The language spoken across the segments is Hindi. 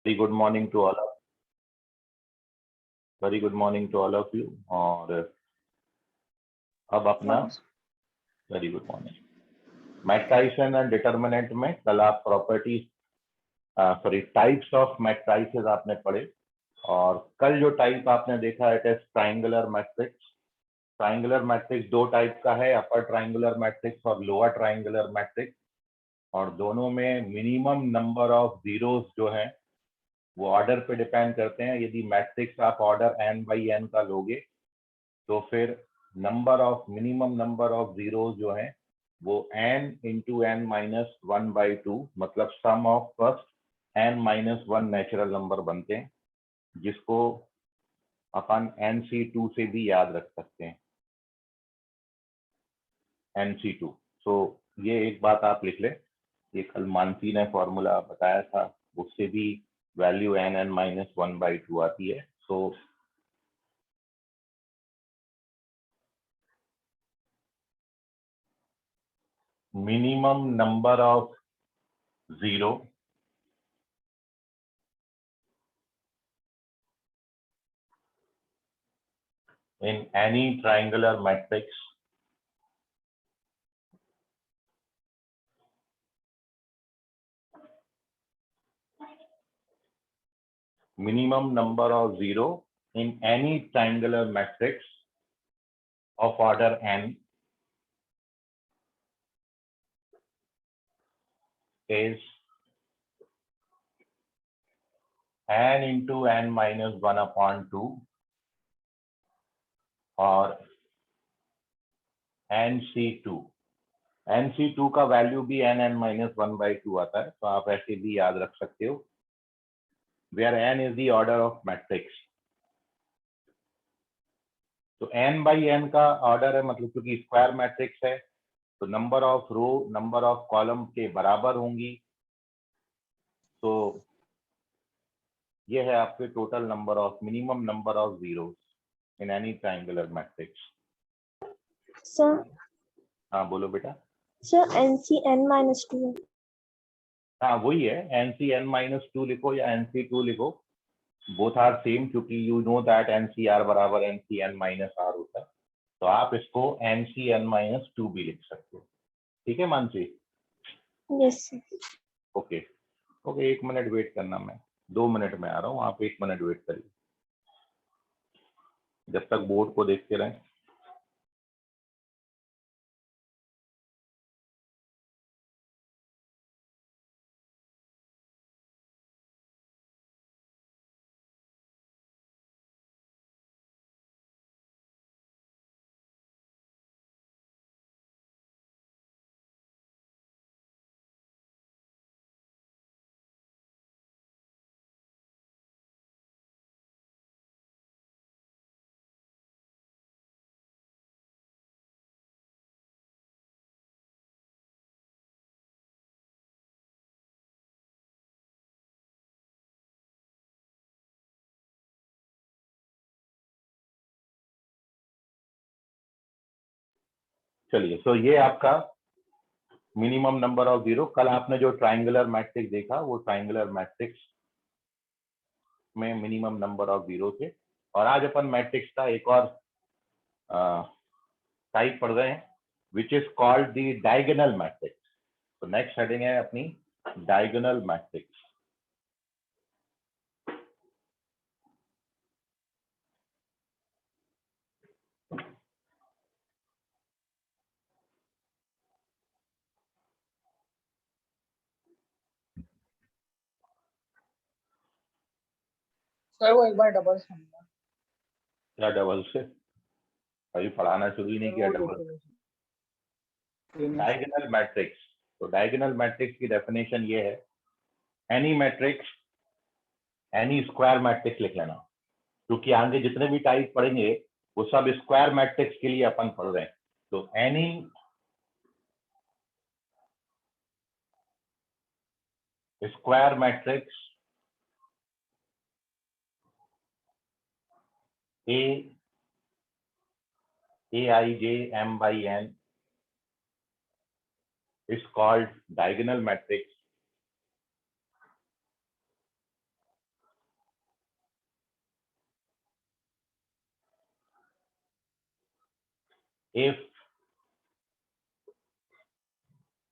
Very good morning to all very good morning to all of you. और अब अपना very good morning matrices and determinant में कल आप प्रॉपर्टीज टाइप्स ऑफ मैट्राइसेस आपने पढ़े। और कल जो टाइप आपने देखा it is triangular matrix. Triangular matrix दो टाइप का है, अपर ट्राइंगुलर मैट्रिक्स और लोअर ट्राइंगुलर मैट्रिक्स। और दोनों में मिनिमम नंबर ऑफ जीरोस जो है वो ऑर्डर पे डिपेंड करते हैं। यदि मैट्रिक्स आप ऑर्डर n बाई n का लोगे तो फिर मिनिमम नंबर ऑफ जीरोस जो है वो n इंटू n माइनस 1/2 मतलब sum of first n minus 1 natural number बनते हैं, जिसको अपन NC2 से भी याद रख सकते हैं, NC2। तो ये एक बात आप लिख ले, ये कल मानसी ने फॉर्मूला बताया था, उससे भी वैल्यू n माइनस 1/2 आती है। सो minimum number of zero in any triangular matrix minimum number of zero in any triangular matrix of order n is n into n minus 1/2 और NC2। NC2 का वैल्यू भी n माइनस 1/2 आता है, तो आप ऐसे भी याद रख सकते हो, where n is the order of matrix. तो n बाई n का ऑर्डर है, मतलब क्योंकि स्क्वायर मैट्रिक्स है तो number of row number of column के बराबर होंगी। तो ये है आपके total number of minimum number of zeros in any triangular matrix. Sir हाँ बोलो बेटा। Sir NC n-2। हाँ वही है, NC n-2 लिखो या NC2 लिखो, बोथ आर सेम, क्योंकि यू नो दैट NCR बराबर NCn-R होता है, तो आप इसको NCn-2 भी लिख सकते हो। ठीक है Mansi? Yes sir. Okay okay, 1 minute wait करना, मैं 2 मिनट में आ रहा हूँ, आप 1 मिनट वेट करिए जब तक बोर्ड को देखते रहें। चलिए, तो ये आपका मिनिमम नंबर ऑफ जीरो। कल आपने जो ट्राइंगुलर मैट्रिक्स देखा वो ट्राइंगुलर मैट्रिक्स में मिनिमम नंबर ऑफ जीरो थे। और आज अपन मैट्रिक्स का एक और टाइप पढ़ रहे हैं, विच is called the diagonal matrix. तो नेक्स्ट हेडिंग है अपनी डायगोनल मैट्रिक्स। सर वो एक बार डबल समझना। क्या डबल से? अभी पढ़ाना शुरू ही नहीं किया डबल। डायगोनल मैट्रिक्स, तो डायगोनल मैट्रिक्स की डेफिनेशन ये है, any matrix, any square matrix लिख लेना, क्योंकि आगे जितने भी टाइप पढ़ेंगे वो सब स्क्वायर मैट्रिक्स के लिए अपन पढ़ रहे हैं। तो any square matrix Aij m by n is called diagonal matrix if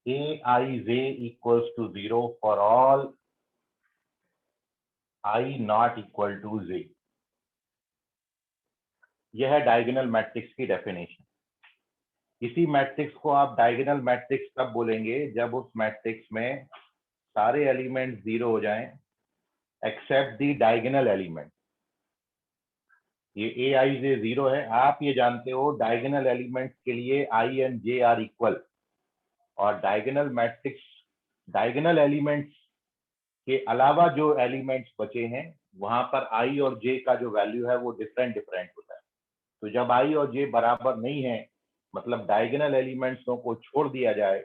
aij equals to 0 for all I not equal to j. यह है डायगोनल मैट्रिक्स की डेफिनेशन। इसी मैट्रिक्स को आप डायगोनल मैट्रिक्स कब बोलेंगे, जब उस मैट्रिक्स में सारे एलिमेंट 0 हो जाएं एक्सेप्ट दी डायगोनल एलिमेंट। ये ए आई जे 0 है, आप ये जानते हो डायगोनल एलिमेंट्स के लिए आई एंड जे आर इक्वल, और डायगोनल मैट्रिक्स डायगोनल एलिमेंट्स के अलावा जो एलिमेंट्स बचे हैं वहां पर आई और जे का जो वैल्यू है वो डिफरेंट होता है। तो जब आई और जे बराबर नहीं है, मतलब डायगोनल एलिमेंट्सों को छोड़ दिया जाए,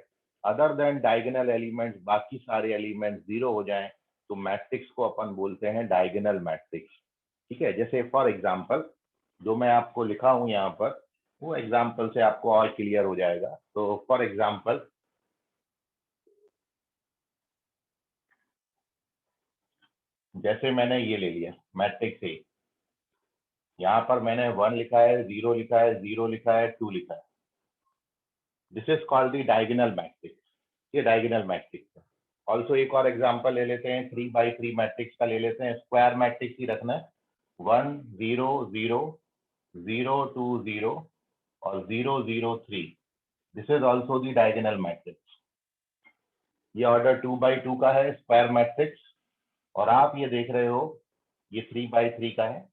अदर देन डायगोनल एलिमेंट्स बाकी सारे एलिमेंट्स 0 हो जाएं, तो मैट्रिक्स को अपन बोलते हैं डायगोनल मैट्रिक्स। ठीक है, जैसे फॉर एग्जांपल जो मैं आपको लिखा हूं यहाँ पर, वो एग्जांपल से आपको और क्लियर हो जाएगा। तो फॉर एग्जांपल जैसे मैंने ये ले लिया मैट्रिक्स ए, यहाँ पर मैंने 1 लिखा है, 0 लिखा है, 0 लिखा है, 2 लिखा है। This is called the diagonal matrix. ये डायगोनल मैट्रिक्स है। ऑल्सो एक और एग्जांपल ले लेते हैं, 3x3 मैट्रिक्स का ले लेते हैं। स्क्वायर मैट्रिक्स ही रखना है, 1 0 0 0 2 0 और 0 0 3। This is also the diagonal matrix. ये ऑर्डर 2x2 का है स्क्वायर मैट्रिक्स, और आप ये देख रहे हो ये 3x3 का है।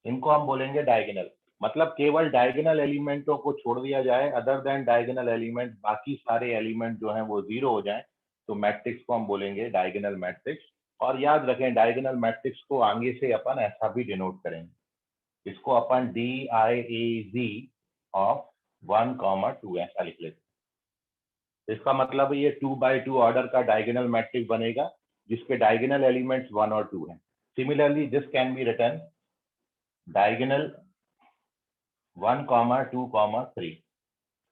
इनको हम बोलेंगे डायगोनल, मतलब केवल डायगोनल एलिमेंटों को छोड़ दिया जाए, अदर देन डायगोनल एलिमेंट बाकी सारे एलिमेंट जो हैं वो 0 हो जाएं, तो मैट्रिक्स को हम बोलेंगे डायगोनल मैट्रिक्स। और याद रखें डायगोनल मैट्रिक्स को आगे से अपन ऐसा भी डिनोट करेंगे, इसको अपन DIAZ ऑफ 1, 2 ऐसा लिख लेते हैं। इसका मतलब ये 2x2 ऑर्डर का डायगोनल मैट्रिक्स बनेगा जिसके डायगोनल एलिमेंट्स 1 और 2 हैं। Similarly this can be written diagonal 1, 2, 3।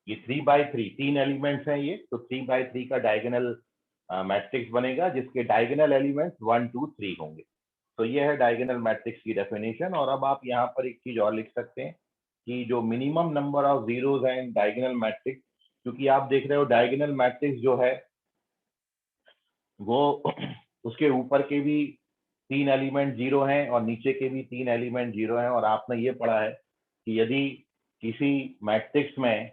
ये 3x3 तीन एलिमेंट्स हैं ये, तो 3x3 का डायगोनल मैट्रिक्स बनेगा जिसके डायगोनल एलिमेंट्स 1, 2, 3 होंगे। तो ये है डायगोनल मैट्रिक्स की डेफिनेशन। और अब आप यहाँ पर एक चीज और लिख सकते हैं कि जो मिनिमम नंबर ऑफ जीरोस हैं इन डायगोनल मैट्रिक्स, क्योंकि आप देख रहे हो डायगोनल मैट्रिक्स जो है वो उसके ऊपर के भी 3 एलिमेंट 0 हैं और नीचे के भी 3 एलिमेंट 0 हैं। और आपने ये पढ़ा है कि यदि किसी मैट्रिक्स में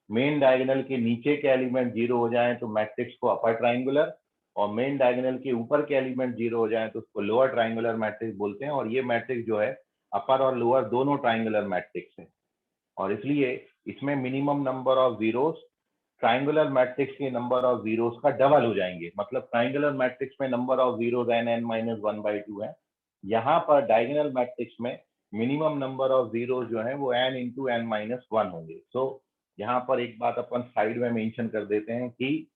मेन डायगोनल के नीचे के एलिमेंट 0 हो जाएं तो मैट्रिक्स को अपर ट्राइंगुलर, और मेन डायगोनल के ऊपर के एलिमेंट 0 हो जाएं तो उसको लोअर ट्राइंगुलर मैट्रिक्स बोलते हैं। और ये मैट्रिक्स जो है अपर और लोअर दोनों ट्राइंगुलर मैट्रिक्स है, और इसलिए इसमें minimum number of zeros triangular matrix के नंबर ऑफ जीरोस का डबल हो जाएंगे। मतलब ट्राइंगुलर मैट्रिक्स में नंबर ऑफ जीरोस n-1/2 है, यहाँ पर डायगोनल मैट्रिक्स में मिनिमम नंबर ऑफ जीरोस जो है वो n×n-1 होंगे। सो यहाँ पर एक बात अपन साइड में मेंशन कर देते हैं कि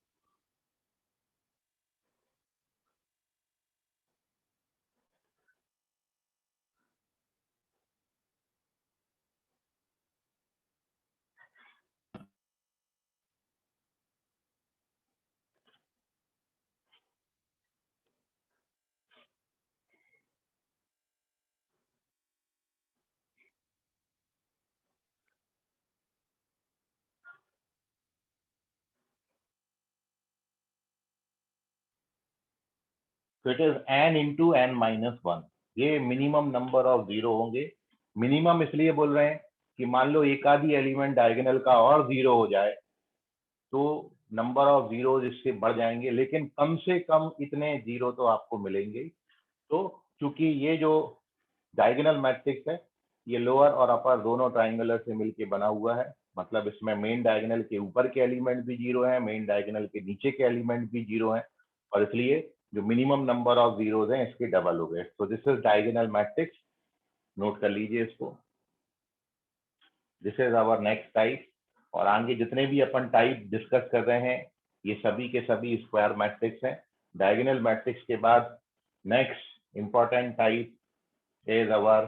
इट इज n×n-1। ये मिनिमम नंबर ऑफ जीरो होंगे। मिनिमम इसलिए बोल रहे हैं कि मान लो एक आधी एलिमेंट डायगोनल का और 0 हो जाए तो नंबर ऑफ जीरो इससे बढ़ जाएंगे, लेकिन कम से कम इतने जीरो तो आपको मिलेंगे। तो क्योंकि ये जो डायगोनल मैट्रिक्स है ये लोअर और अपर दोनों ट्राइंगुलर से मिलके बना हुआ है, मतलब इसमें मेन डायगोनल के ऊपर के एलिमेंट भी 0 है, मेन डायगोनल के नीचे के एलिमेंट भी 0 है, और इसलिए जो मिनिमम नंबर ऑफ जीरोस हैं इसके डबल हो गए। तो this is diagonal matrix, note कर लीजिए इसको। This is our next type. और आगे जितने भी अपन टाइप डिस्कस कर रहे हैं ये सभी के सभी स्क्वायर मैट्रिक्स हैं। डायगोनल मैट्रिक्स के बाद next important type is our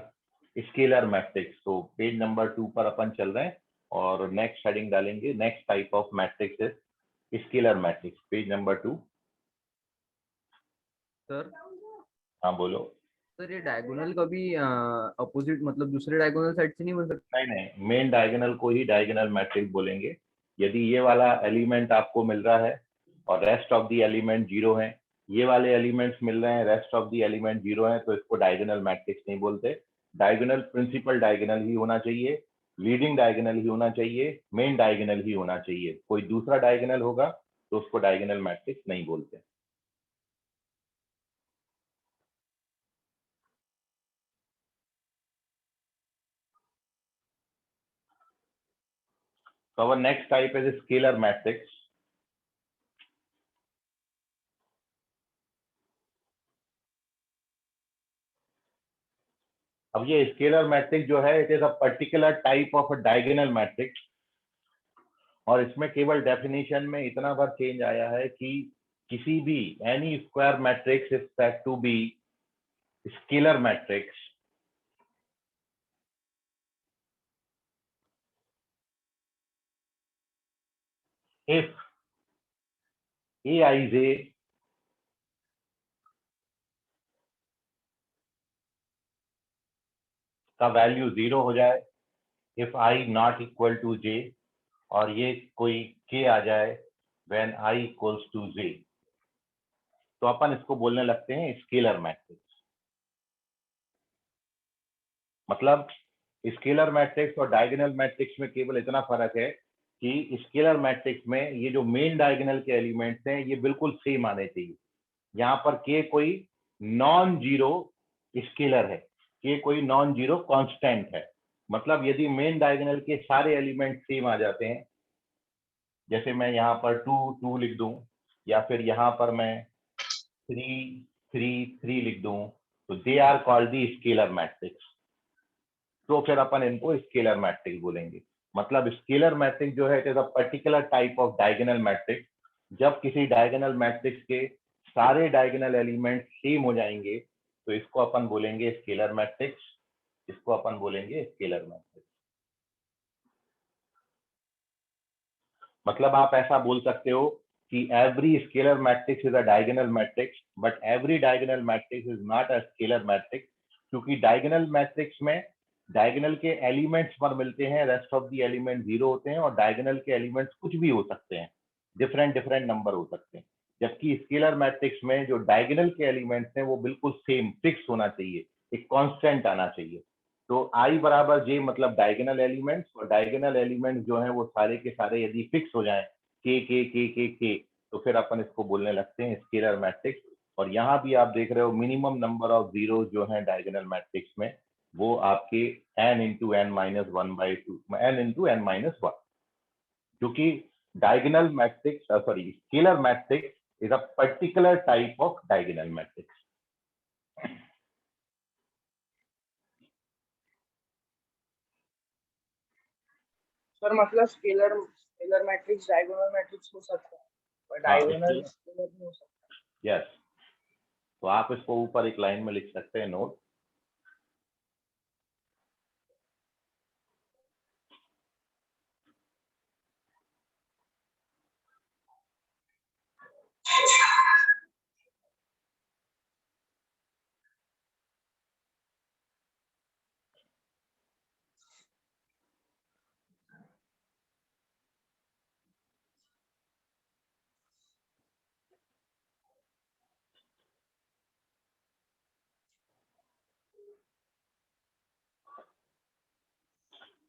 scalar matrix. तो पेज नंबर 2 पर अपन चल रहे हैं और नेक्स्ट हेडिंग डालेंगे, next type of matrix is scalar matrix, page number 2। Sir हाँ बोलो। सर ये डायगोनल कभी अपोजिट मतलब दूसरे डायगोनल साइड से नहीं बन सकता? नहीं नहीं, मेन डायगोनल को ही डायगोनल मैट्रिक्स बोलेंगे। यदि ये वाला एलिमेंट आपको मिल रहा है और rest of the element zero है, ये वाले एलिमेंट्स मिल रहे हैं, rest of the element zero है, तो इसको डायगोनल मैट्रिक्स नहीं बोलते। डायगोनल प्रिंसिपल डायगोनल ही होना चाहिए, लीडिंग डायगोनल ही होना चाहिए, मेन डायगोनल ही होना चाहिए। कोई दूसरा डायगोनल होगा तो उसको डायगोनल मैट्रिक्स नहीं बोलते। So our next type is a scalar matrix. अब ये स्केलर मैट्रिक्स जो है, it is a particular type of a diagonal matrix, और इसमें केवल डेफिनेशन में इतना बार चेंज आया है कि किसी भी any square matrix is said to be scalar matrix if aij का वैल्यू 0 हो जाए, if I not equal to j, और ये कोई k आ जाए when I equals to j, तो अपन इसको बोलने लगते हैं स्केलर मैट्रिक्स। मतलब स्केलर मैट्रिक्स और डायगोनल मैट्रिक्स में केवल इतना फर्क है कि स्केलर मैट्रिक्स में ये जो मेन डायगोनल के एलिमेंट्स हैं ये बिल्कुल सेम आने चाहिए। यहाँ पर के कोई नॉन जीरो स्केलर है, के कोई नॉन जीरो कांस्टेंट है। मतलब यदि मेन डायगोनल के सारे एलिमेंट सेम आ जाते हैं, जैसे मैं यहाँ पर 2 2 लिख दूं, या फिर यहाँ पर मैं 3 3 3 लिख दूं, तो they are called the scalar matrix. तो फिर अपन इनको स्केलर मैट्रिक्स बोलेंगे। मतलब स्केलर मैट्रिक्स जो है, it is a particular type of diagonal matrix. जब किसी डायगोनल मैट्रिक्स के सारे डायगोनल एलिमेंट सेम हो जाएंगे तो इसको अपन बोलेंगे स्केलर मैट्रिक्स, इसको अपन बोलेंगे स्केलर मैट्रिक्स। मतलब आप ऐसा बोल सकते हो कि every scalar matrix is a diagonal matrix, but every diagonal matrix is not a scalar matrix, क्योंकि डायगोनल मैट्रिक्स में डायगोनल के एलिमेंट्स पर मिलते हैं, rest of the element zero होते हैं, और डायगोनल के एलिमेंट्स कुछ भी हो सकते हैं, डिफरेंट डिफरेंट नंबर हो सकते हैं। जबकि स्केलर मैट्रिक्स में जो डायगोनल के एलिमेंट्स हैं वो बिल्कुल सेम फिक्स होना चाहिए, एक कांस्टेंट आना चाहिए। तो आई बराबर जे मतलब डायगोनल एलिमेंट्स, और डायगोनल एलिमेंट्स जो हैं वो सारे के सारे यदि फिक्स हो जाएं के, तो फिर अपन इसको बोलने लगते हैं स्केलर मैट्रिक्स। और यहाँ भी आप देख रहे हो मिनिमम नंबर ऑफ जीरो जो है डायगोनल मैट्रिक्स में, वो आपके n into n minus one by two, n into n minus one, क्योंकि diagonal matrix sorry scalar matrix is a particular type of diagonal matrix. Sir मतलब scalar scalar matrix diagonal matrix हो सकता है, पर डायगोनल स्केलर नहीं हो सकता। यस, तो आप इसको ऊपर एक लाइन में लिख सकते हैं note.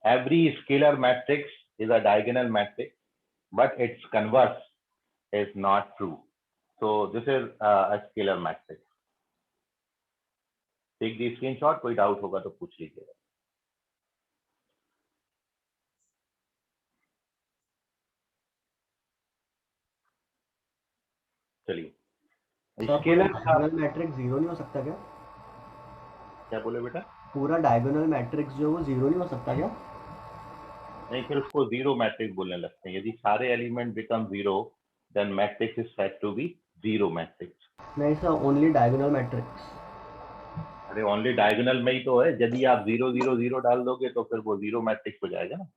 Every scalar matrix is a diagonal matrix, but its converse is not true. So this is a scalar matrix. Take the screenshot, कोई डाउट होगा तो पूछ लीजिएगा। चलिए, स्केलर डायगोनल मैट्रिक्स जीरो नहीं हो सकता क्या? क्या बोले बेटा? पूरा डायगोनल मैट्रिक्स जो वो जीरो नहीं हो सकता क्या? नहीं, फिर उसको जीरो मैट्रिक्स बोलने लगते हैं। यदि सारे element become zero, then matrix is said to be zero matrix. नहीं सर, ओनली डायगोनल मैट्रिक्स। अरे ओनली डायगोनल में ही तो है। यदि आप 0 0 0 डाल दोगे तो फिर वो जीरो मैट्रिक्स हो जाएगा ना।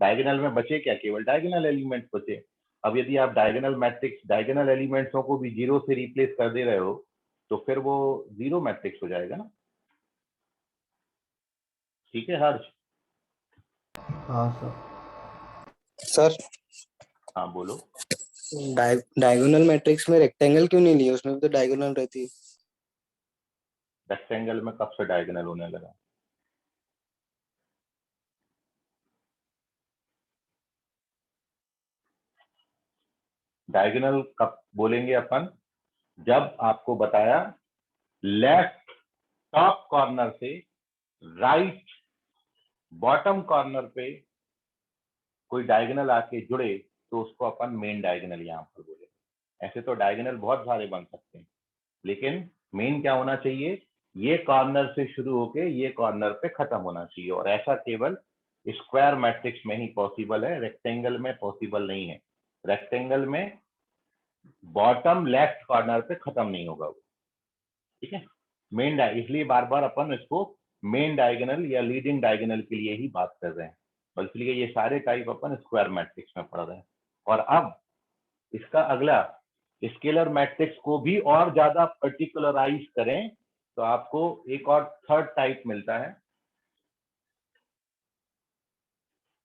डायगोनल में बचे क्या? केवल डायगोनल एलिमेंट्स बचे। अब यदि आप डायगोनल मैट्रिक्स डायगोनल एलिमेंट्सों को भी जीरो से रिप्लेस कर दे रहे हो तो फिर वो जीरो मैट्रिक्स हो जाएगा ना। ठीक है हर्ष? हाँ सर। सर हाँ बोलो। डायगोनल मैट्रिक्स में रेक्टेंगल क्यों नहीं लिया? उसमें भी तो डायगोनल रहती है। रेक्टेंगल में कब से डायगोनल होने लगा? डायगोनल कब बोलेंगे अपन? जब आपको बताया लेफ्ट टॉप कॉर्नर से राइट बॉटम कॉर्नर पे कोई डायगोनल आके जुड़े तो उसको अपन मेन डायगोनल यहाँ पर बोले। ऐसे तो डायगोनल बहुत सारे बन सकते हैं, लेकिन मेन क्या होना चाहिए? ये कॉर्नर से शुरू होके ये कॉर्नर पे खत्म होना चाहिए, और ऐसा केवल स्क्वायर मैट्रिक्स में ही पॉसिबल है, रेक्टेंगल में पॉसिबल नहीं है। रेक्टेंगल में बॉटम लेफ्ट कॉर्नर पे खत्म नहीं होगा वो, ठीक है। मेन इसलिए बार बार अपन इसको मेन डायगोनल या लीडिंग डायगोनल के लिए ही बात कर रहे हैं, और इसलिए ये सारे टाइप अपन स्क्वायर मैट्रिक्स में पढ़ रहे हैं। और अब इसका अगला स्केलर मैट्रिक्स को भी और ज्यादा पर्टिकुलराइज करें तो आपको एक और थर्ड टाइप मिलता है,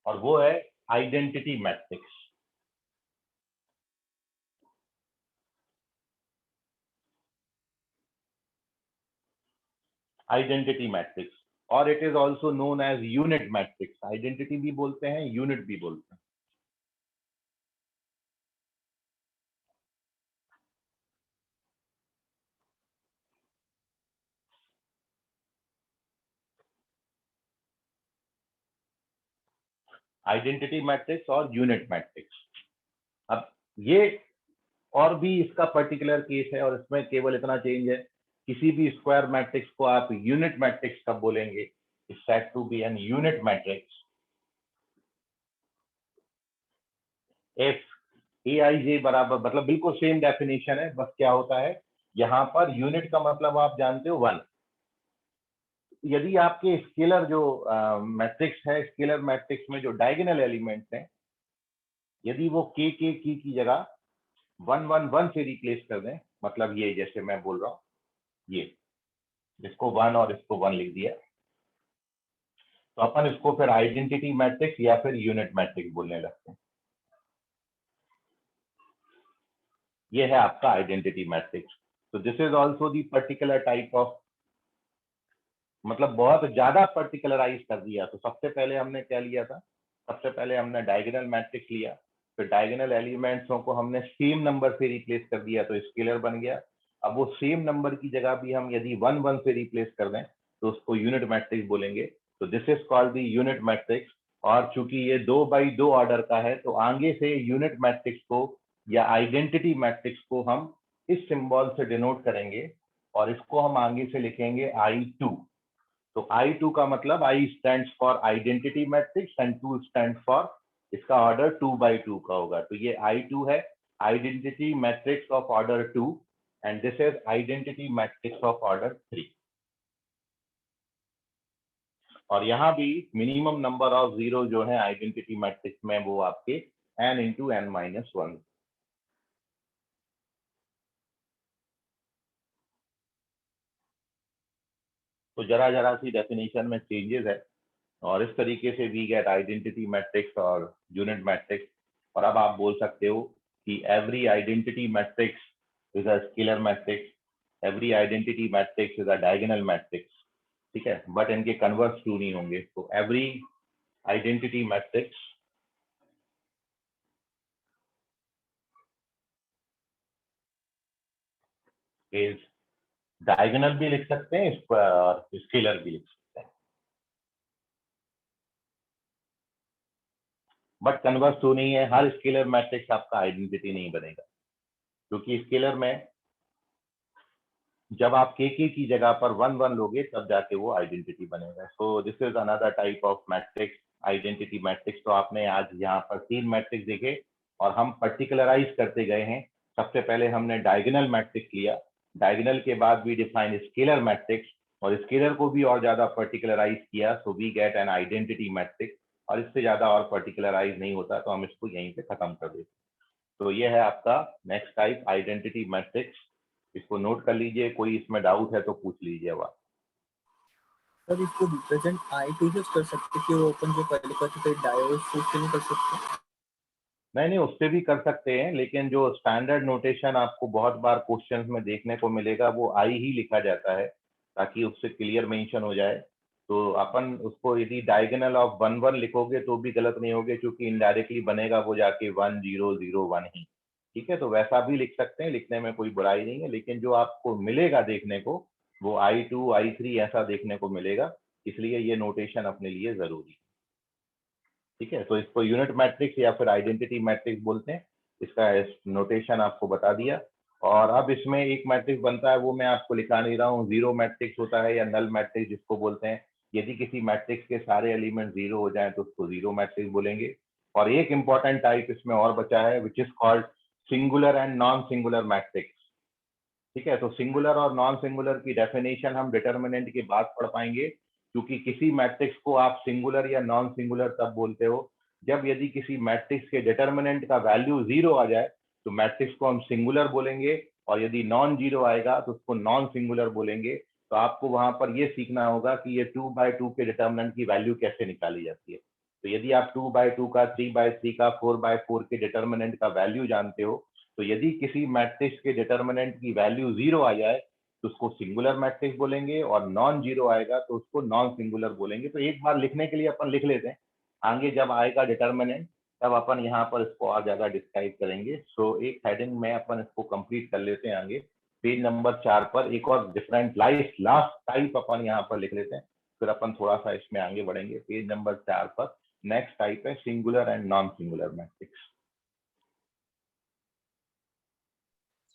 और वो है आइडेंटिटी मैट्रिक्स। आइडेंटिटी मैट्रिक्स, और it is also known as unit matrix. Identity भी बोलते हैं, यूनिट भी बोलते हैं। आइडेंटिटी मैट्रिक्स और यूनिट मैट्रिक्स। अब ये और भी इसका पर्टिकुलर केस है, और इसमें केवल इतना चेंज है, किसी भी स्क्वायर मैट्रिक्स को आप यूनिट मैट्रिक्स कब बोलेंगे? Is said to be an unit matrix if aij बराबर, मतलब बिल्कुल सेम डेफिनेशन है, बस क्या होता है यहाँ पर यूनिट का मतलब आप जानते हो 1। यदि आपके स्केलर जो मैट्रिक्स है, स्केलर मैट्रिक्स में जो डायगोनल एलिमेंट्स हैं, यदि वो k की जगह 1 1 1 से रिप्लेस कर दें, मतलब ये जैसे मैं बोल रहा हूँ, ये इसको 1 और इसको 1 लिख दिया, तो अपन इसको फिर आइडेंटिटी मैट्रिक्स या फिर यूनिट मैट्रिक्स बोलने लगते हैं। ये है आपका आइडेंटिटी मैट्रिक्स। तो this is also the particular type of, मतलब बहुत ज्यादा पर्टिकुलराइज कर दिया। तो सबसे पहले हमने क्या लिया था? सबसे पहले हमने डायगोनल मैट्रिक्स लिया, फिर डायगोनल एलिमेंट्सों को हमने सेम नंबर से रिप्लेस कर दिया तो स्केलर बन गया। अब वो सेम नंबर की जगह भी हम यदि 1 1 से रिप्लेस कर दें तो उसको यूनिट मैट्रिक्स बोलेंगे। तो this is called the unit matrix. और चूंकि ये 2 बाई 2 ऑर्डर का है, तो आगे से यूनिट मैट्रिक्स को या आइडेंटिटी मैट्रिक्स को हम इस सिंबल से डिनोट करेंगे, और इसको हम आगे से लिखेंगे I2। तो I2 का मतलब I stands for identity matrix and 2 stand for, इसका ऑर्डर 2 बाई 2 का होगा। तो ये I2 है, identity matrix of order 2, and this is identity matrix of order 3। और यहाँ भी मिनिमम नंबर ऑफ जीरो जो है आइडेंटिटी मैट्रिक्स में, वो आपके n इंटू n माइनस 1। तो जरा जरा सी डेफिनेशन में चेंजेस है, और इस तरीके से वी गेट आइडेंटिटी मैट्रिक्स और यूनिट मैट्रिक्स। और अब आप बोल सकते हो कि every identity matrix is a scalar matrix, every identity matrix is a diagonal matrix, ठीक है, बट इनके कन्वर्स ट्रू नहीं होंगे। तो every identity matrix is diagonal भी लिख सकते हैं और स्केलर भी लिख सकते हैं, बट कन्वर्स ट्रू नहीं है। हर स्केलर मैट्रिक्स आपका आइडेंटिटी नहीं बनेगा, क्योंकि स्केलर में जब आप के की जगह पर 1 1 लोगे तब जाके वो आइडेंटिटी बनेगा। So this is another type of matrix, identity matrix. तो आपने आज यहाँ पर 3 मैट्रिक्स देखे, और हम पर्टिकुलराइज करते गए हैं। सबसे पहले हमने डायगोनल मैट्रिक्स लिया, डायगोनल के बाद वी डिफाइन स्केलर मैट्रिक्स, और स्केलर को भी और ज्यादा पर्टिकुलराइज किया, so we get an identity matrix. और इससे ज्यादा और पर्टिकुलराइज नहीं होता तो हम इसको यहीं पे खत्म कर देते। तो ये है आपका नेक्स्ट टाइप, आइडेंटिटी मैट्रिक्स। इसको नोट कर लीजिए, कोई इसमें डाउट है तो पूछ लीजिए। अब सर इसको रिप्रेजेंट I2 से कर सकते कि वो अपन जो पहले करते थे डायोड से उससे नहीं कर सकते? नहीं, उससे भी कर सकते हैं, लेकिन जो स्टैंडर्ड नोटेशन आपको बहुत बार क्वेश्चंस में देखने को मिलेगा वो आई ही लिखा जाता है, ताकि उससे क्लियर मेंशन हो जाए। तो अपन उसको यदि डायगोनल ऑफ 1 1 लिखोगे तो भी गलत नहीं होगे, क्योंकि इनडायरेक्टली बनेगा वो जाके 1 0 0 1 ही। ठीक है, तो वैसा भी लिख सकते हैं, लिखने में कोई बुराई नहीं है, लेकिन जो आपको मिलेगा देखने को वो I2 I3 ऐसा देखने को मिलेगा, इसलिए ये नोटेशन अपने लिए जरूरी है। ठीक है, तो इसको यूनिट मैट्रिक्स या फिर आइडेंटिटी मैट्रिक्स बोलते हैं। इसका नोटेशन आपको बता दिया। और अब इसमें एक मैट्रिक्स बनता है, वो मैं आपको लिखा नहीं रहा हूँ, जीरो मैट्रिक्स होता है या नल मैट्रिक्स जिसको बोलते हैं। यदि किसी मैट्रिक्स के सारे एलिमेंट जीरो हो जाएं तो उसको जीरो मैट्रिक्स बोलेंगे। और एक इंपॉर्टेंट टाइप इसमें और बचा है, विच is called singular and non singular matrix. ठीक है, तो सिंगुलर और नॉन सिंगुलर की डेफिनेशन हम डिटर्मिनेंट के बाद पढ़ पाएंगे, क्योंकि किसी मैट्रिक्स को आप सिंगुलर या नॉन सिंगुलर तब बोलते हो जब यदि किसी मैट्रिक्स के डिटर्मिनेंट का वैल्यू जीरो आ जाए तो मैट्रिक्स को हम सिंगुलर बोलेंगे, और यदि नॉन जीरो आएगा तो उसको नॉन सिंगुलर बोलेंगे। तो आपको वहां पर ये सीखना होगा कि ये 2/2 के डिटर्मिनेंट की वैल्यू कैसे निकाली जाती है। तो यदि आप 2/2 का, 3/3 का, 4/4 के डिटर्मिनेंट का वैल्यू जानते हो, तो यदि किसी मैट्रिक्स के डिटर्मिनेंट की वैल्यू जीरो आ जाए तो उसको सिंगुलर मैट्रिक्स बोलेंगे, और नॉन जीरो आएगा तो उसको नॉन सिंगुलर बोलेंगे। तो एक बार लिखने के लिए अपन लिख लेते हैं, आगे जब आएगा डिटर्मिनेंट तब अपन यहाँ पर इसको और ज्यादा डिस्क्राइब करेंगे। सो एक हेडिंग में अपन इसको कंप्लीट कर लेते हैं। आगे पेज नंबर 4 पर एक और डिफरेंट लास्ट टाइप अपन यहाँ पर लिख लेते हैं, फिर अपन थोड़ा सा इसमें आगे बढ़ेंगे। पेज नंबर 4 पर नेक्स्ट टाइप है singular and non singular matrix.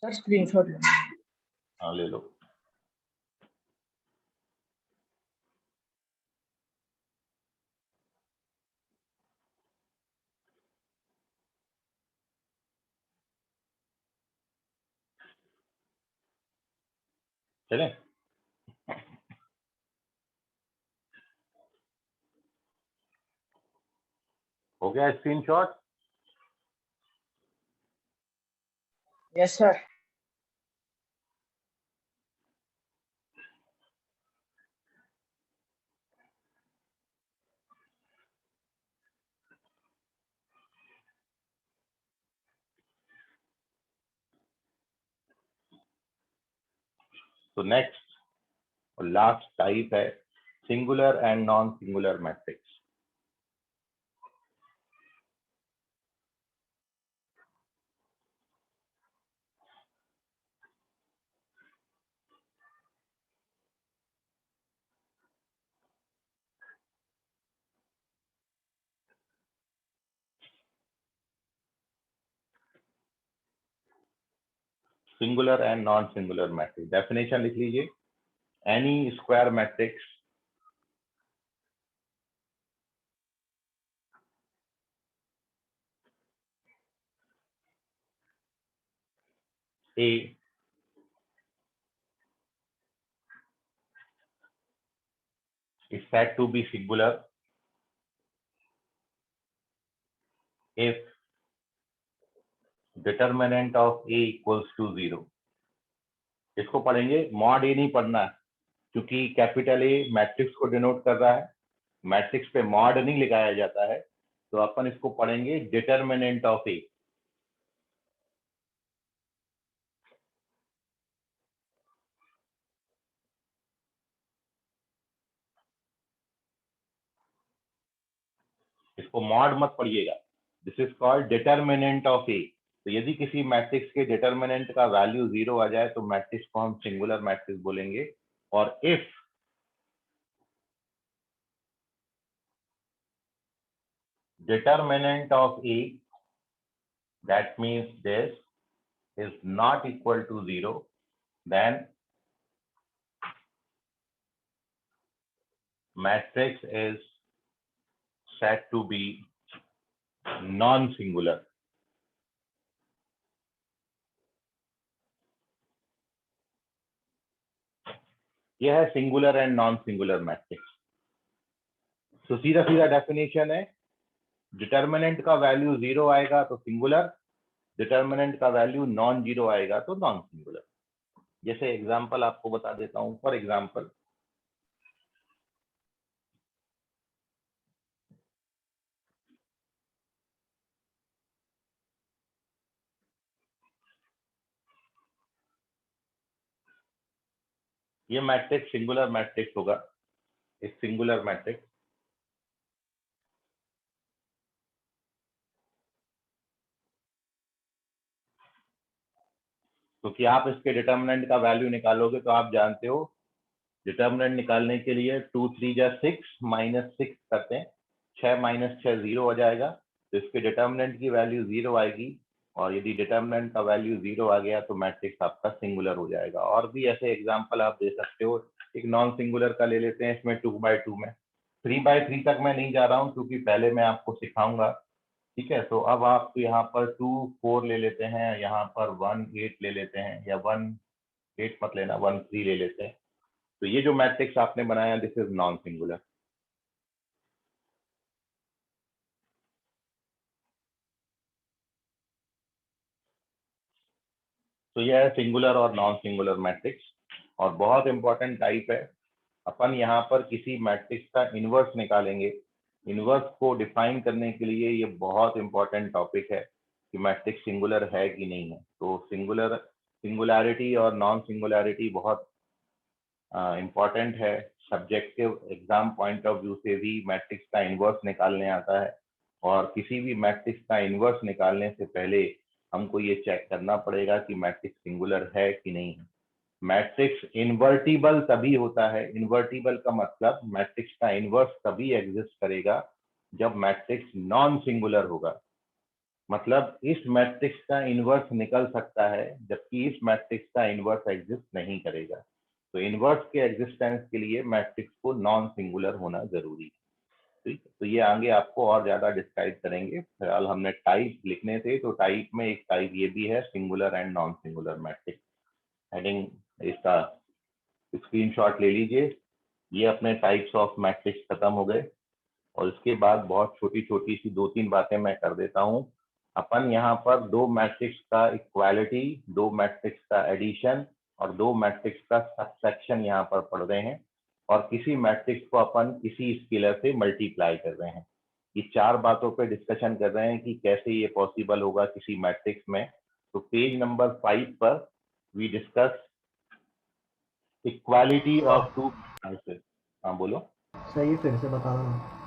Sir screenshot लेना। हाँ, ले लो। चले, हो गया स्क्रीनशॉट? Yes sir. तो नेक्स्ट और लास्ट टाइप है singular and non singular matrix. Singular and non singular matrix definition लिख लीजिए। Any square matrix A is said to be singular if determinant of A equals to 0। इसको पढ़ेंगे, मॉड ए नहीं पढ़ना, क्योंकि कैपिटल ए मैट्रिक्स को डिनोट कर रहा है, मैट्रिक्स पे मॉड नहीं लगाया जाता है। तो अपन इसको पढ़ेंगे डिटर्मिनेंट ऑफ ए। इसको मॉड मत पढ़िएगा, this is called determinant of A. तो यदि किसी मैट्रिक्स के डिटर्मिनेंट का वैल्यू जीरो आ जाए तो मैट्रिक्स को हम सिंगुलर मैट्रिक्स बोलेंगे। और if determinant of A, that means this, is not equal to 0, then matrix is said to be non-singular। यह है singular and non singular matrix. तो सीधा सीधा डेफिनेशन है, डिटर्मिनेंट का वैल्यू जीरो आएगा तो सिंगुलर, डिटर्मिनेंट का वैल्यू नॉन जीरो आएगा तो नॉन सिंगुलर। जैसे एग्जांपल आपको बता देता हूं। फॉर एग्जांपल ये मैट्रिक्स सिंगुलर मैट्रिक्स होगा, एक सिंगुलर मैट्रिक्स। क्योंकि आप इसके डिटर्मिनेंट का वैल्यू निकालोगे तो आप जानते हो डिटर्मिनेंट निकालने के लिए 2 3 जा 6 -6 करते हैं, 6 - 6 0 हो जाएगा, तो इसके डिटर्मिनेंट की वैल्यू 0 आएगी, और यदि डिटर्मिनेंट का वैल्यू 0 आ गया तो मैट्रिक्स आपका सिंगुलर हो जाएगा। और भी ऐसे एग्जांपल आप दे सकते हो, एक नॉन सिंगुलर का ले लेते हैं, इसमें 2/2 में, 3/3 तक मैं नहीं जा रहा हूँ क्योंकि पहले मैं आपको सिखाऊंगा, ठीक है। तो अब आप यहाँ पर 2 4 ले लेते हैं, यहाँ पर 1 8 ले लेते हैं, या 1 8 मत लेना, 1 3 ले लेते हैं। तो ये जो मैट्रिक्स आपने बनाया, दिस इज नॉन सिंगुलर। तो यह है सिंगुलर और नॉन सिंगुलर मैट्रिक्स, और बहुत इंपॉर्टेंट टाइप है। अपन यहाँ पर किसी मैट्रिक्स का इनवर्स निकालेंगे। इनवर्स को डिफाइन करने के लिए ये बहुत इंपॉर्टेंट टॉपिक है कि मैट्रिक्स सिंगुलर है कि नहीं है। तो सिंगुलैरिटी और नॉन सिंगुलैरिटी बहुत इम्पॉर्टेंट है। Subjective exam point of view से भी मैट्रिक्स का इनवर्स निकालने आता है, और किसी भी मैट्रिक्स का इनवर्स निकालने से पहले हमको ये चेक करना पड़ेगा कि मैट्रिक्स सिंगुलर है कि नहीं है। मैट्रिक्स इन्वर्टिबल तभी होता है, इन्वर्टिबल का मतलब मैट्रिक्स का इनवर्स तभी एग्जिस्ट करेगा जब मैट्रिक्स नॉन सिंगुलर होगा। मतलब इस मैट्रिक्स का इनवर्स निकल सकता है जबकि इस मैट्रिक्स का इनवर्स एग्जिस्ट नहीं करेगा। तो इनवर्स के एग्जिस्टेंस के लिए मैट्रिक्स को नॉन सिंगुलर होना जरूरी है, ठीक है। तो ये आगे आपको और ज्यादा डिस्क्राइब करेंगे। फिलहाल हमने टाइप लिखने थे, तो टाइप में एक टाइप ये भी है, singular and non singular matrix. Heading इसका स्क्रीनशॉट ले लीजिए। ये अपने टाइप्स ऑफ मैट्रिक्स खत्म हो गए, और इसके बाद बहुत छोटी छोटी सी 2 3 बातें मैं कर देता हूँ। अपन यहाँ पर 2 मैट्रिक्स का इक्वालिटी, 2 मैट्रिक्स का एडिशन और 2 मैट्रिक्स का सबसेक्शन यहाँ पर पढ़ रहे हैं, और किसी मैट्रिक्स को अपन किसी स्केलर से मल्टीप्लाई कर रहे हैं। ये 4 बातों पे डिस्कशन कर रहे हैं कि कैसे ये पॉसिबल होगा किसी मैट्रिक्स में। तो पेज नंबर 5 पर we discuss equality of 2 matrix. हाँ बोलो। सही, फिर से बताना ना।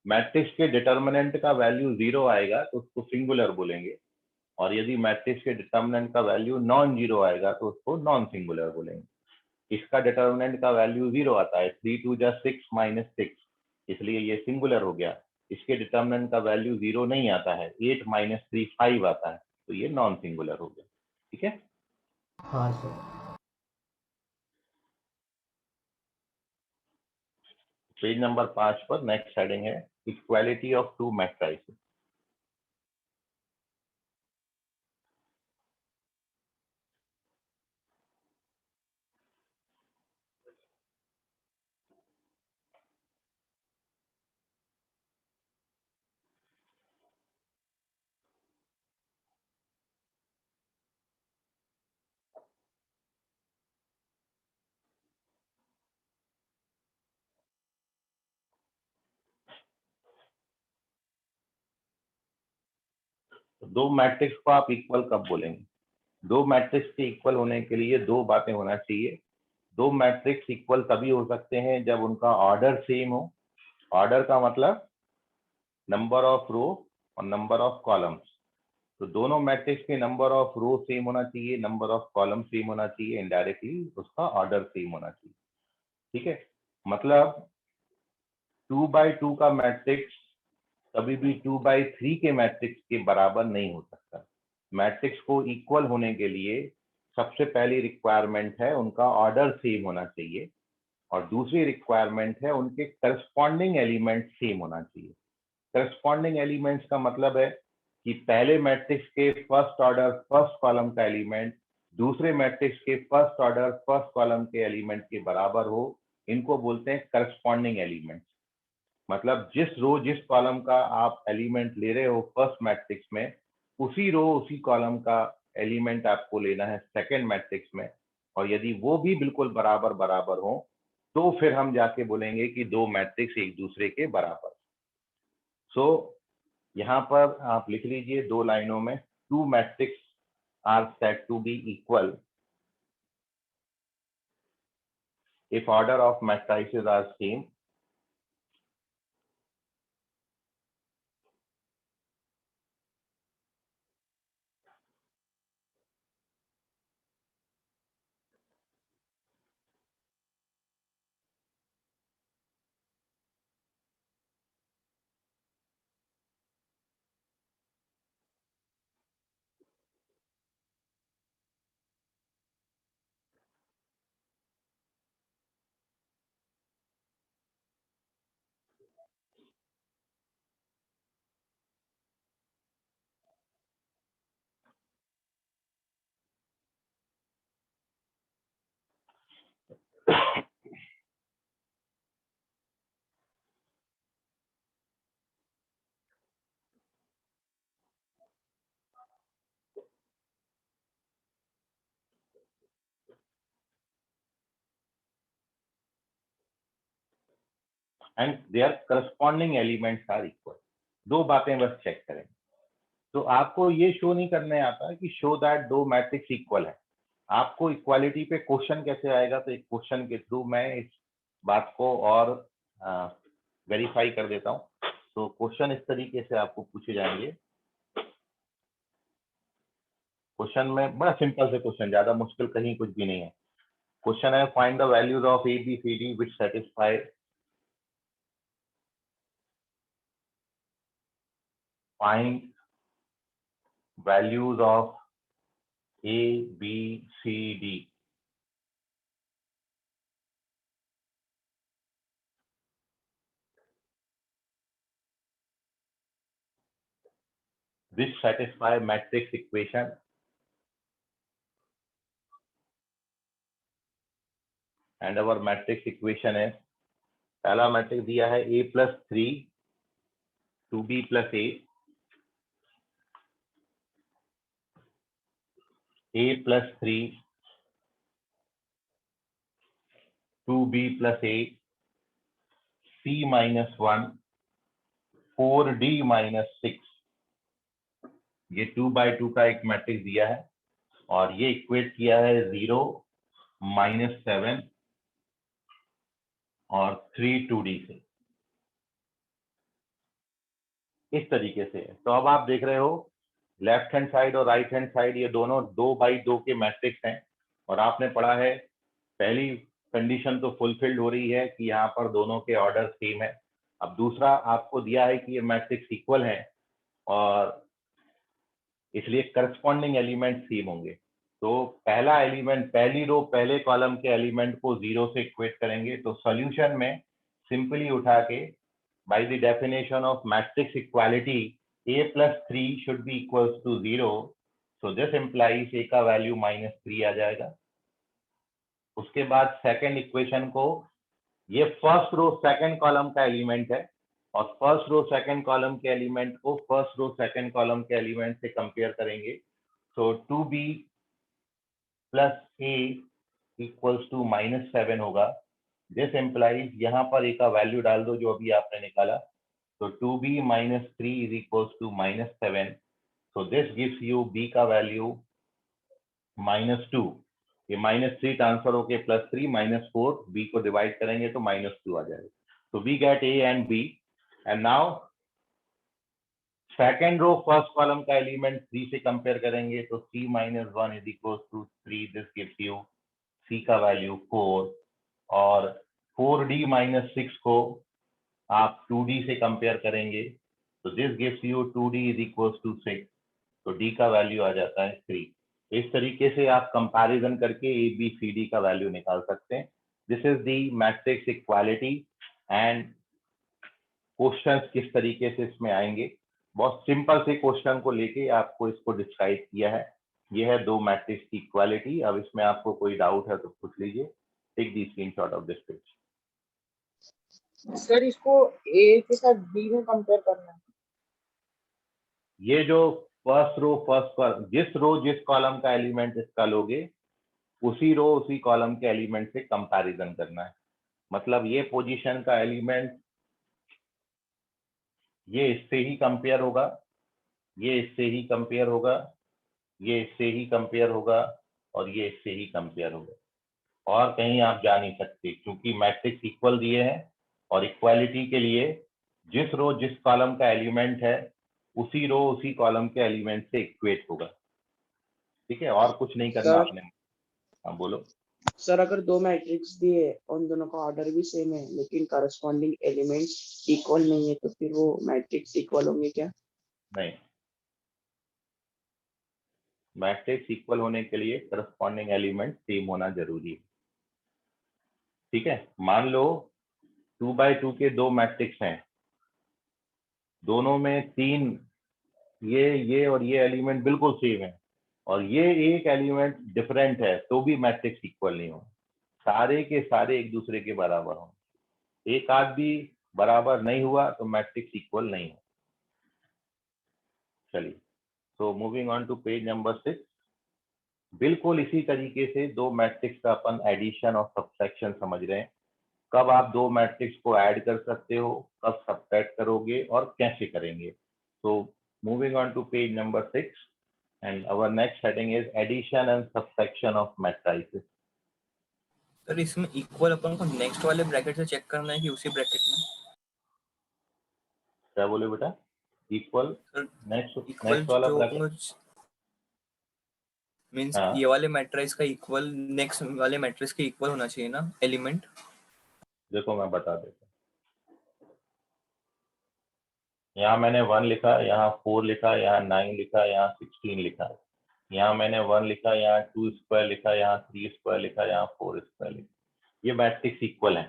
मैट्रिक्स के डिटर्मिनेंट का वैल्यू 0 आएगा तो उसको सिंगुलर बोलेंगे, और यदि मैट्रिक्स के डिटर्मिनेंट का वैल्यू नॉन जीरो आएगा तो उसको नॉन सिंगुलर बोलेंगे। इसका डिटर्मिनेंट का वैल्यू 0 आता है, 3 2 जा 6 -6, इसलिए ये सिंगुलर हो गया। इसके डिटर्मिनेंट का वैल्यू 0 नहीं आता है, 8 - 3 5 आता है, तो ये नॉन सिंगुलर हो गया, ठीक है। हाँ सर। पेज नंबर 5 पर नेक्स्ट हेडिंग है इक्वालिटी ऑफ 2 मैट्रिसेस। तो 2 मैट्रिक्स को आप इक्वल कब बोलेंगे? 2 मैट्रिक्स के इक्वल होने के लिए 2 बातें होना चाहिए। 2 मैट्रिक्स इक्वल तभी हो सकते हैं जब उनका ऑर्डर सेम हो। ऑर्डर का मतलब नंबर ऑफ रो और नंबर ऑफ कॉलम्स। तो दोनों मैट्रिक्स के नंबर ऑफ रो सेम होना चाहिए, नंबर ऑफ कॉलम सेम होना चाहिए, इनडायरेक्टली उसका ऑर्डर सेम होना चाहिए, ठीक है। मतलब 2/2 का मैट्रिक्स कभी भी 2/3 के मैट्रिक्स के बराबर नहीं हो सकता। मैट्रिक्स को इक्वल होने के लिए सबसे पहली रिक्वायरमेंट है उनका ऑर्डर सेम होना चाहिए, और दूसरी रिक्वायरमेंट है उनके करस्पॉन्डिंग एलिमेंट सेम होना चाहिए। करस्पॉन्डिंग एलिमेंट्स का मतलब है कि पहले मैट्रिक्स के फर्स्ट ऑर्डर फर्स्ट कॉलम का एलिमेंट दूसरे मैट्रिक्स के फर्स्ट ऑर्डर फर्स्ट कॉलम के एलिमेंट के बराबर हो, इनको बोलते हैं करस्पॉन्डिंग एलिमेंट्स। मतलब जिस रो जिस कॉलम का आप एलिमेंट ले रहे हो फर्स्ट मैट्रिक्स में, उसी रो उसी कॉलम का एलिमेंट आपको लेना है सेकंड मैट्रिक्स में, और यदि वो भी बिल्कुल बराबर बराबर हो तो फिर हम जाके बोलेंगे कि 2 मैट्रिक्स एक दूसरे के बराबर। सो यहाँ पर आप लिख लीजिए 2 लाइनों में, 2 matrix are said to be equal if order of matrices are same, and their corresponding elements are equal. दो बातें बस चेक करें। तो आपको ये शो नहीं करने आता कि शो दैट दो मैट्रिक्स इक्वल है। आपको इक्वालिटी पे क्वेश्चन कैसे आएगा, तो एक क्वेश्चन के थ्रू मैं इस बात को और वेरीफाई कर देता हूँ। तो क्वेश्चन इस तरीके से आपको पूछे जाएंगे। क्वेश्चन में बड़ा सिंपल से क्वेश्चन, ज्यादा मुश्किल कहीं कुछ भी नहीं है। क्वेश्चन है find the values of A B C D which satisfy find values of A, B, C, D. Which satisfy matrix equation and our matrix equation है, पहला मैट्रिक्स दिया है A plus 3 2B plus A plus 3 2B plus C minus 1 4D minus 6। ये 2 by 2 का एक मैट्रिक्स दिया है और ये इक्वेट किया है 0 -7 और 3 2D से। इस तरीके से है। तो अब आप देख रहे हो लेफ्ट हैंड साइड और राइट हैंड साइड ये दोनों 2 by 2 के मैट्रिक्स हैं और आपने पढ़ा है पहली कंडीशन तो फुलफिल्ड हो रही है कि यहाँ पर दोनों के ऑर्डर सेम है। अब दूसरा आपको दिया है कि ये मैट्रिक्स इक्वल है और इसलिए करस्पॉन्डिंग एलिमेंट सेम होंगे। तो पहला एलिमेंट, पहली रो पहले कॉलम के एलिमेंट को 0 से इक्वेट करेंगे। तो सॉल्यूशन में सिंपली उठा के by the definition of matrix equality A plus 3 should be equals to 0, so this implies A का वैल्यू -3 आ जाएगा। उसके बाद सेकंड इक्वेशन को, ये फर्स्ट रो सेकंड कॉलम का एलिमेंट है और फर्स्ट रो सेकंड कॉलम के एलिमेंट को फर्स्ट रो सेकंड कॉलम के एलिमेंट से कंपेयर करेंगे। तो 2B plus A equals to -7 होगा। दिस इम्प्लाइज, यहाँ पर A का वैल्यू डाल दो जो अभी आपने निकाला। तो 2B minus 3 is equals to -7. So this gives you B का वैल्यू -2। ये -3 ट्रांसफर होके +3 -4 B को डिवाइड करेंगे तो -2 आ जाएगा। तो we get A and B and now second row first column का एलिमेंट 3 से कंपेयर करेंगे तो C minus 1 is equals to 3. This gives you C का वैल्यू 4 और 4D minus 6 को आप 2D से कंपेयर करेंगे तो this gives you 2D is equals to 6। तो D का वैल्यू आ जाता है 3। इस तरीके से आप कंपैरिजन करके ABCD का वैल्यू निकाल सकते हैं। This is the matrix equality and questions किस तरीके से इसमें आएंगे। बहुत सिंपल से क्वेश्चन को लेके आपको इसको डिस्क्राइब किया है। ये है दो मैट्रिक्स की इक्वालिटी। अब इसमें आपको कोई डाउट है तो पूछ लीजिए। Take the screenshot of this page. Sir इसको A के साथ B में कंपेयर करना है। ये जो फर्स्ट रो जिस कॉलम का एलिमेंट इसका लोगे उसी रो उसी कॉलम के एलिमेंट से कंपैरिजन करना है। मतलब ये पोजीशन का एलिमेंट ये इससे ही कंपेयर होगा, ये इससे ही कंपेयर होगा, ये इससे ही कंपेयर होगा और ये इससे ही कंपेयर होगा। और कहीं आप जा नहीं सकते, क्योंकि मैट्रिक्स इक्वल दिए हैं और इक्वालिटी के लिए जिस रो जिस कॉलम का एलिमेंट है उसी रो उसी कॉलम के एलिमेंट से इक्वेट होगा। ठीक है, और कुछ नहीं करना सर आपने। हाँ बोलो। सर अगर दो मैट्रिक्स दिए उन दोनों का ऑर्डर भी सेम है लेकिन करस्पॉन्डिंग एलिमेंट्स इक्वल नहीं है तो फिर वो मैट्रिक्स इक्वल होंगे क्या? नहीं, मैट्रिक्स इक्वल होने के लिए करस्पॉन्डिंग एलिमेंट सेम होना जरूरी है। ठीक है, मान लो 2x2 के दो मैट्रिक्स हैं, दोनों में तीन ये और ये एलिमेंट बिल्कुल सेम है और ये एक एलिमेंट डिफरेंट है, तो भी मैट्रिक्स इक्वल नहीं हो। सारे के सारे एक दूसरे के बराबर हो, एक आध भी बराबर नहीं हुआ तो मैट्रिक्स इक्वल नहीं हो। चलिए, तो moving on to page number 6। बिल्कुल इसी तरीके से दो मैट्रिक्स का अपन एडिशन और सब्ट्रैक्शन समझ रहे हैं। कब आप दो मैट्रिक्स को ऐड कर सकते हो, कब सब्ट्रैक्ट करोगे और कैसे करेंगे। तो moving on to page number 6 and our next heading is addition and subtraction of matrices. Sir इसमें इक्वल अपन को नेक्स्ट वाले ब्रैकेट से चेक करना है कि उसी ब्रैकेट में? क्या बोले बेटा? इक्वल सर नेक्स्ट इक्वल वाला जो ब्रैकेट? मींस हाँ ये वाले मैट्रिक्स का इक्वल नेक्स्ट वाले मैट्रिक्स के इक्वल होना चाहिए ना एलिमेंट? देखो मैं बता देता हूँ। यहाँ मैंने 1 लिखा, यहाँ 4 लिखा, यहाँ 9 लिखा, यहाँ 16 लिखा। यहाँ मैंने 1 लिखा, यहाँ 2 स्क्वायर लिखा, यहाँ 3 स्क्वायर लिखा, यहाँ 4 स्क्वायर लिखा। ये मैट्रिक्स इक्वल है।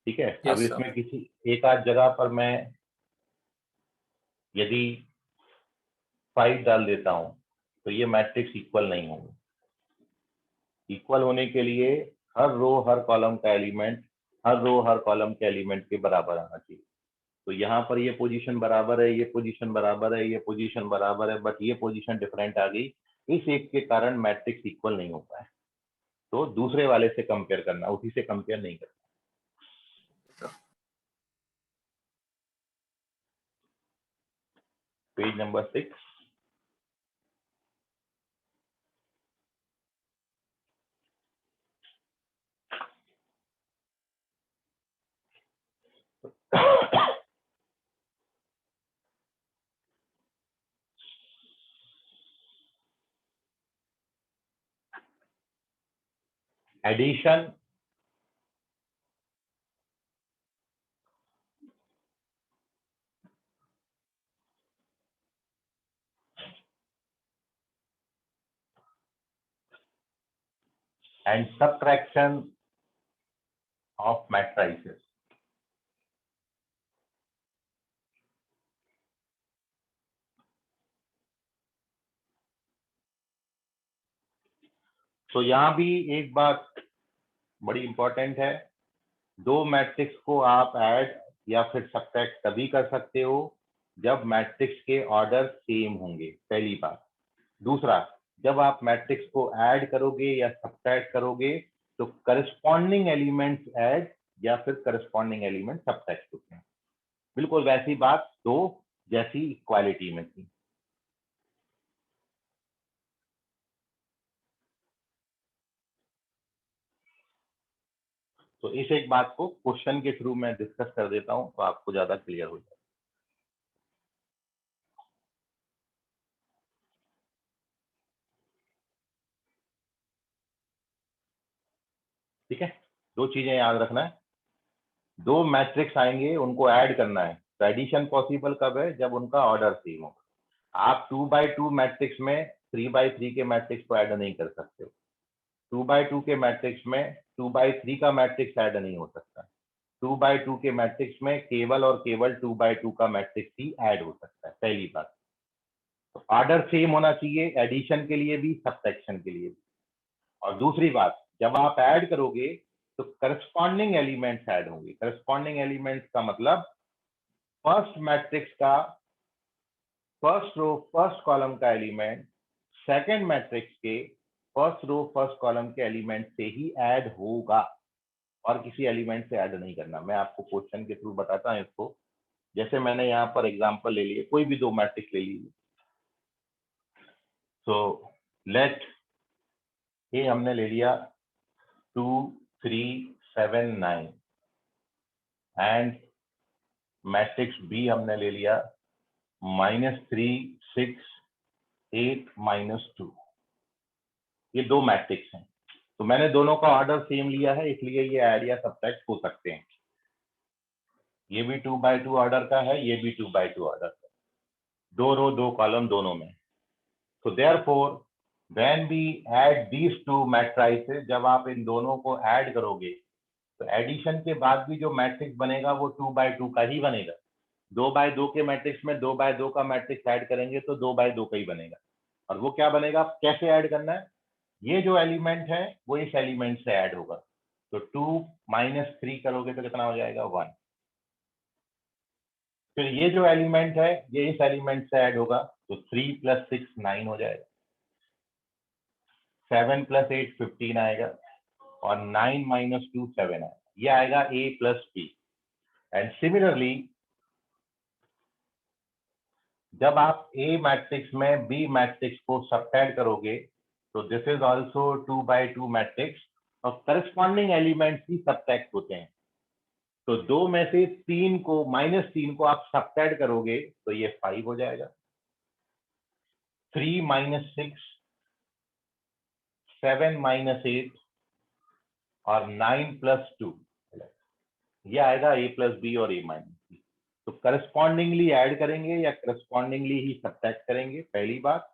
ठीक है, अब यस सर। इसमें किसी एक आध जगह पर मैं यदि 5 डाल देता हूँ तो ये मैट्रिक्स इक्वल नहीं होंगे। इक्वल होने के लिए हर रो हर कॉलम का एलिमेंट हर रो हर कॉलम के एलिमेंट के बराबर आना चाहिए। तो यहाँ पर ये पोजीशन बराबर है, ये पोजीशन बराबर है, ये पोजीशन बराबर है, बट ये पोजीशन डिफरेंट आ गई। इस एक के कारण मैट्रिक्स इक्वल नहीं होता है। तो दूसरे वाले से कंपेयर करना, उसी से कंपेयर नहीं करना। Page number 6। Addition and subtraction of matrices. तो यहाँ भी एक बात बड़ी इंपॉर्टेंट है, दो मैट्रिक्स को आप ऐड या फिर सब्ट्रैक्ट तभी कर सकते हो जब मैट्रिक्स के ऑर्डर सेम होंगे, पहली बात। दूसरा, जब आप मैट्रिक्स को ऐड करोगे या सब्ट्रैक्ट करोगे तो करस्पॉन्डिंग एलिमेंट्स ऐड या फिर करस्पॉन्डिंग एलिमेंट सब्ट्रैक्ट होते हैं। बिल्कुल वैसी बात दो जैसी इक्वालिटी में थी। तो इस एक बात को क्वेश्चन के थ्रू मैं डिस्कस कर देता हूं तो आपको ज्यादा क्लियर हो जाए। ठीक है, दो चीजें याद रखना है। दो मैट्रिक्स आएंगे, उनको ऐड करना है। तो एडिशन पॉसिबल कब है? जब उनका ऑर्डर सेम हो। आप 2x2 मैट्रिक्स में 3x3 के मैट्रिक्स को ऐड नहीं कर सकते हो। 2x2 के मैट्रिक्स में 2x3 का मैट्रिक्स ऐड नहीं हो सकता। 2x2 के मैट्रिक्स में केवल और केवल 2x2 का मैट्रिक्स ही ऐड हो सकता है, पहली बात। तो ऑर्डर सेम होना चाहिए, एडिशन के लिए भी सब्ट्रैक्शन के लिए भी। और दूसरी बात, जब आप ऐड करोगे तो करस्पॉन्डिंग एलिमेंट्स ऐड होंगे। करस्पॉन्डिंग एलिमेंट्स का मतलब फर्स्ट मैट्रिक्स का फर्स्ट रो फर्स्ट कॉलम का एलिमेंट सेकंड मैट्रिक्स के फर्स्ट रो फर्स्ट कॉलम के एलिमेंट से ही ऐड होगा और किसी एलिमेंट से ऐड नहीं करना। मैं आपको क्वेश्चन के थ्रू बताता हूं इसको। जैसे मैंने यहाँ पर एग्जांपल ले लिए, कोई भी दो मैट्रिक्स ले लीजिए। सो लेट ए हमने ले लिया 2 3 7 9 एंड मैट्रिक्स बी हमने ले लिया -3 6 8 -2। ये दो मैट्रिक्स हैं, तो मैंने दोनों का ऑर्डर सेम लिया है, इसलिए ये ऐड या सब्ट्रैक्ट हो सकते हैं। ये भी 2 by 2 ऑर्डर का है, ये भी 2 by 2 ऑर्डर का, 2 रो 2 कॉलम दोनों में। तो therefore when we add these two matrices, जब आप इन दोनों को ऐड करोगे तो एडिशन के बाद भी जो मैट्रिक्स बनेगा वो 2 by 2 का ही बनेगा। 2 by 2 के मैट्रिक्स में 2 by 2 का मैट्रिक्स ऐड करेंगे तो 2 by 2 का ही बनेगा। और वो क्या बनेगा, कैसे ऐड करना है, ये जो एलिमेंट है वो इस एलिमेंट से ऐड होगा। तो 2 - 3 करोगे तो कितना हो जाएगा, 1। फिर ये जो एलिमेंट है ये इस एलिमेंट से ऐड होगा, तो 3 + 6 9 हो जाएगा, 7 + 8 15 आएगा, और 9 - 2 7 आएगा। ये आएगा A + B। एंड सिमिलरली जब आप A मैट्रिक्स में B मैट्रिक्स को सब्ट्रैक्ट करोगे तो this is also 2 by 2 matrix, और करस्पॉन्डिंग एलिमेंट्स ही सब्ट्रैक्ट होते हैं। तो 2 में से 3 को -3 को आप सब्ट्रैक्ट करोगे तो ये 5 हो जाएगा, 3 - 6 7 - 8 और 9 + 2, ये आएगा A + B और A - B। तो करस्पॉन्डिंगली ऐड करेंगे या करस्पॉन्डिंगली ही सब्ट्रैक्ट करेंगे, पहली बात।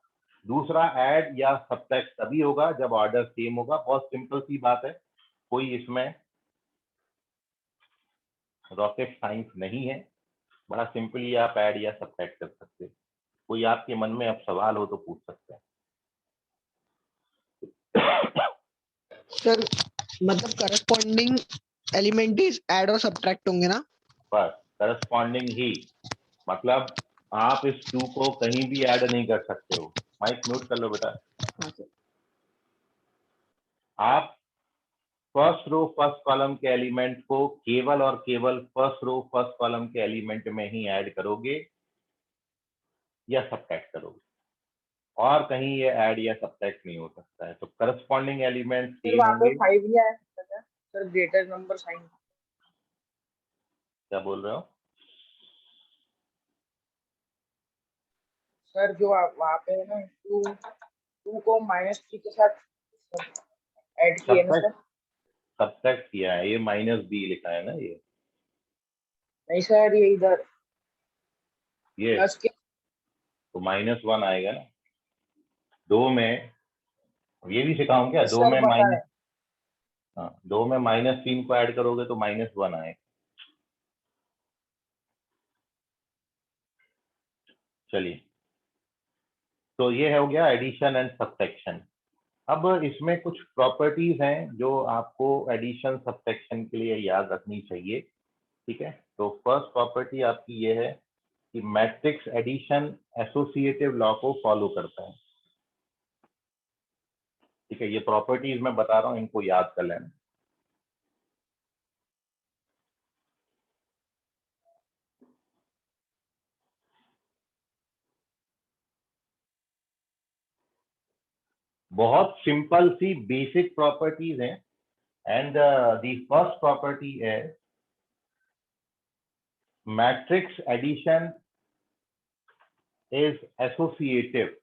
दूसरा, ऐड या सब्ट्रैक्ट तभी होगा जब ऑर्डर सेम होगा। बहुत सिंपल सी बात है, कोई इसमें रॉकेट साइंस नहीं है, बड़ा सिंपली आप ऐड या सब्ट्रैक्ट कर सकते हैं। कोई आपके मन में अब सवाल हो तो पूछ सकते हैं। सर मतलब करस्पॉन्डिंग एलिमेंट इज ऐड और सब्ट्रैक्ट होंगे ना? बस करस्पॉन्डिंग ही, मतलब आप इस 2 को कहीं भी ऐड नहीं कर सकते हो। माइक म्यूट कर लो बेटा। हाँ सर। आप फर्स्ट रो फर्स्ट कॉलम के एलिमेंट को केवल और केवल फर्स्ट रो फर्स्ट कॉलम के एलिमेंट में ही ऐड करोगे या सब्ट्रैक्ट करोगे, और कहीं ये ऐड या सब्ट्रैक्ट नहीं हो सकता है। तो करस्पॉन्डिंग एलिमेंट सर सेम वहाँ पे होंगे। 5 ही आया सर, ग्रेटर नंबर साइन। क्या बोल रहे हो सर जो वहाँ पे है ना 2 को -3 के साथ ऐड किए ना सर? सब्ट्रैक्ट किया है, ये -B लिखा है ना, ये नहीं सर, ये इधर ये प्लस के। तो -1 आएगा ना। 2 में ये भी सिखाऊं क्या, 2 सर में पता है। हाँ, 2 में -3 को ऐड करोगे तो -1 आएगा। चलिए, तो ये हो गया एडिशन एंड सब्ट्रैक्शन। अब इसमें कुछ प्रॉपर्टीज हैं जो आपको एडिशन सब्ट्रैक्शन के लिए याद रखनी चाहिए, ठीक है। तो फर्स्ट प्रॉपर्टी आपकी ये है कि मैट्रिक्स एडिशन एसोसिएटिव लॉ को फॉलो करता है, ठीक है। ये प्रॉपर्टीज मैं बता रहा हूँ, इनको याद कर लेना। बहुत सिंपल सी बेसिक प्रॉपर्टीज हैं, एंड द फर्स्ट प्रॉपर्टी है matrix addition is associative.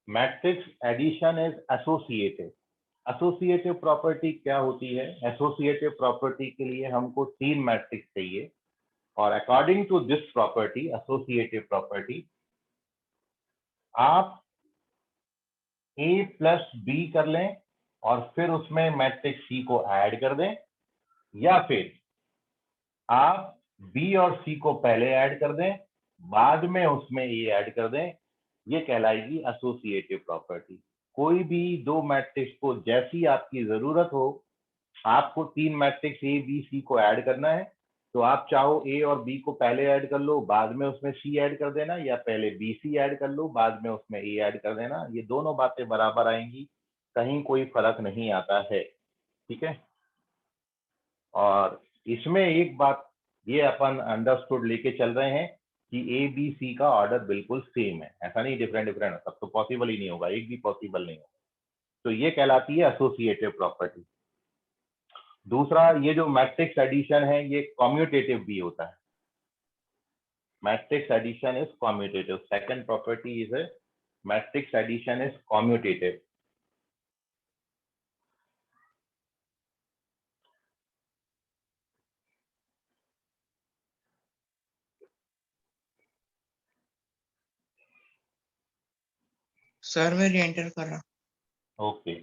Matrix addition is associative. Associative property क्या होती है, एसोसिएटिव प्रॉपर्टी के लिए हमको 3 मैट्रिक्स चाहिए, और according to this property, associative property, आप A + B कर लें और फिर उसमें मैट्रिक्स C को ऐड कर दें, या फिर आप B और C को पहले ऐड कर दें, बाद में उसमें A ऐड कर दें। ये कहलाएगी एसोसिएटिव प्रॉपर्टी। कोई भी 2 मैट्रिक्स को जैसी आपकी जरूरत हो, आपको 3 मैट्रिक्स A B C को ऐड करना है, तो आप चाहो ए और बी को पहले ऐड कर लो, बाद में उसमें सी ऐड कर देना, या पहले बी सी ऐड कर लो, बाद में उसमें ए ऐड कर देना, ये दोनों बातें बराबर आएंगी, कहीं कोई फर्क नहीं आता है। ठीक है, और इसमें एक बात ये अपन अंडरस्टूड लेके चल रहे हैं कि ए बी सी का ऑर्डर बिल्कुल सेम है, ऐसा नहीं डिफरेंट डिफरेंट, तब तो पॉसिबल ही नहीं होगा, एक भी पॉसिबल नहीं होगा। तो ये कहलाती है एसोसिएटिव प्रॉपर्टी। दूसरा, ये जो मैट्रिक्स एडिशन है ये कम्यूटेटिव भी होता है। Matrix addition is commutative. Second property is matrix addition is commutative. Sir मैं रीएंटर कर रहा हूँ। ओके,